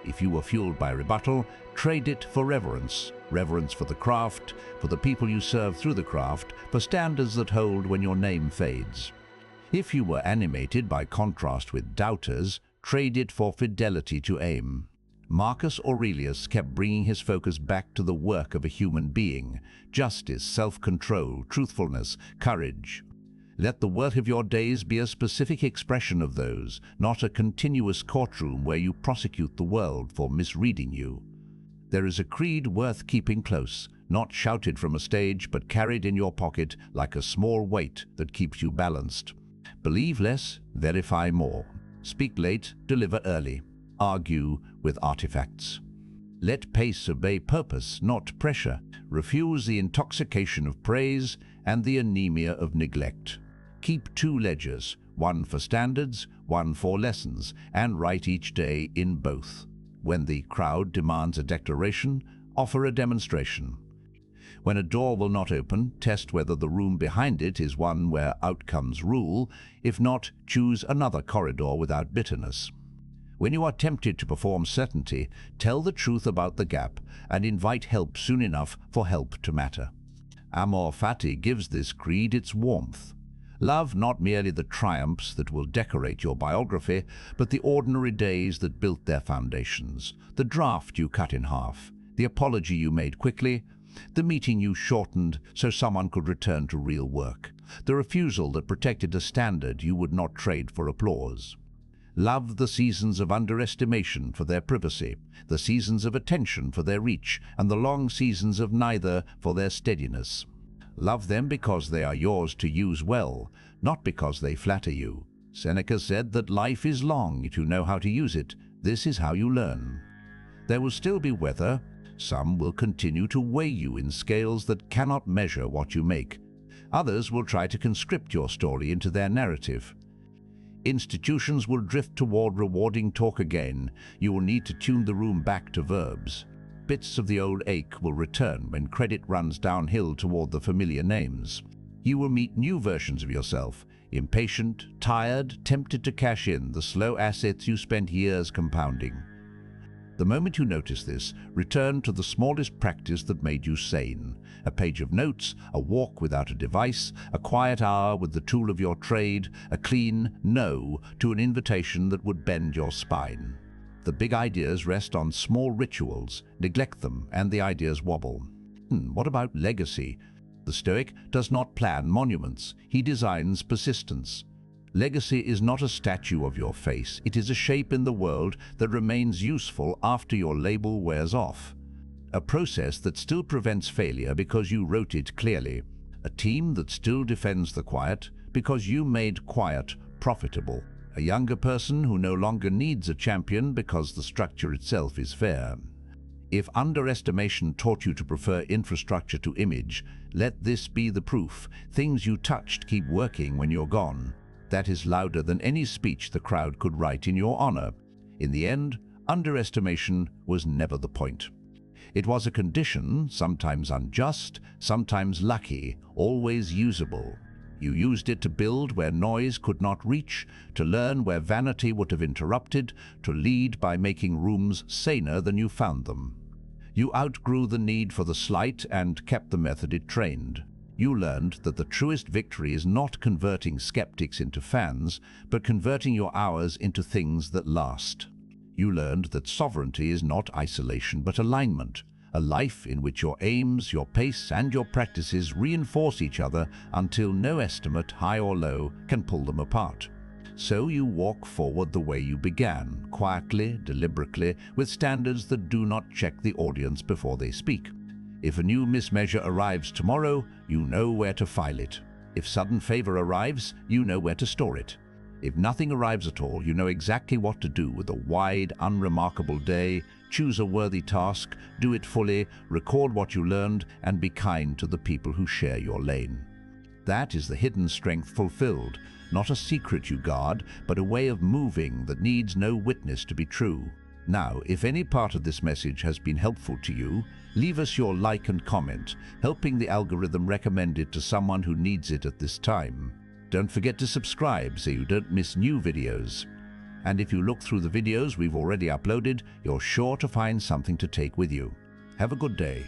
If you were fueled by rebuttal, trade it for reverence. Reverence for the craft, for the people you serve through the craft, for standards that hold when your name fades. If you were animated by contrast with doubters, trade it for fidelity to aim. Marcus Aurelius kept bringing his focus back to the work of a human being: justice, self-control, truthfulness, courage. Let the work of your days be a specific expression of those, not a continuous courtroom where you prosecute the world for misreading you. There is a creed worth keeping close, not shouted from a stage but carried in your pocket like a small weight that keeps you balanced. Believe less, verify more. Speak late, deliver early. Argue with artifacts. Let pace obey purpose, not pressure. Refuse the intoxication of praise and the anemia of neglect. Keep two ledgers, one for standards, one for lessons, and write each day in both. When the crowd demands a declaration, offer a demonstration. When a door will not open, test whether the room behind it is one where outcomes rule. If not, choose another corridor without bitterness. When you are tempted to perform certainty, tell the truth about the gap and invite help soon enough for help to matter. Amor Fati gives this creed its warmth. Love not merely the triumphs that will decorate your biography, but the ordinary days that built their foundations, the draft you cut in half, the apology you made quickly, the meeting you shortened so someone could return to real work, the refusal that protected a standard you would not trade for applause. Love the seasons of underestimation for their privacy, the seasons of attention for their reach, and the long seasons of neither for their steadiness. Love them because they are yours to use well, not because they flatter you. Seneca said that life is long if you know how to use it. This is how you learn. There will still be weather. Some will continue to weigh you in scales that cannot measure what you make. Others will try to conscript your story into their narrative. Institutions will drift toward rewarding talk again. You will need to tune the room back to verbs. Bits of the old ache will return when credit runs downhill toward the familiar names. You will meet new versions of yourself, impatient, tired, tempted to cash in the slow assets you spent years compounding. The moment you notice this, return to the smallest practice that made you sane. A page of notes, a walk without a device, a quiet hour with the tool of your trade, a clean no to an invitation that would bend your spine. The big ideas rest on small rituals. Neglect them, and the ideas wobble. What about legacy? The Stoic does not plan monuments. He designs persistence. Legacy is not a statue of your face. It is a shape in the world that remains useful after your label wears off. A process that still prevents failure because you wrote it clearly. A team that still defends the quiet because you made quiet profitable. A younger person who no longer needs a champion because the structure itself is fair. If underestimation taught you to prefer infrastructure to image, let this be the proof. Things you touched keep working when you're gone. That is louder than any speech the crowd could write in your honor. In the end, underestimation was never the point. It was a condition, sometimes unjust, sometimes lucky, always usable. You used it to build where noise could not reach, to learn where vanity would have interrupted, to lead by making rooms saner than you found them. You outgrew the need for the slight and kept the method it trained. You learned that the truest victory is not converting skeptics into fans, but converting your hours into things that last. You learned that sovereignty is not isolation but alignment, a life in which your aims, your pace, and your practices reinforce each other until no estimate, high or low, can pull them apart. So you walk forward the way you began, quietly, deliberately, with standards that do not check the audience before they speak. If a new mismeasure arrives tomorrow, you know where to file it. If sudden favor arrives, you know where to store it. If nothing arrives at all, you know exactly what to do with a wide, unremarkable day. Choose a worthy task, do it fully, record what you learned, and be kind to the people who share your lane. That is the hidden strength fulfilled, not a secret you guard, but a way of moving that needs no witness to be true. Now, if any part of this message has been helpful to you, leave us your like and comment, helping the algorithm recommend it to someone who needs it at this time. Don't forget to subscribe so you don't miss new videos. And if you look through the videos we've already uploaded, you're sure to find something to take with you. Have a good day.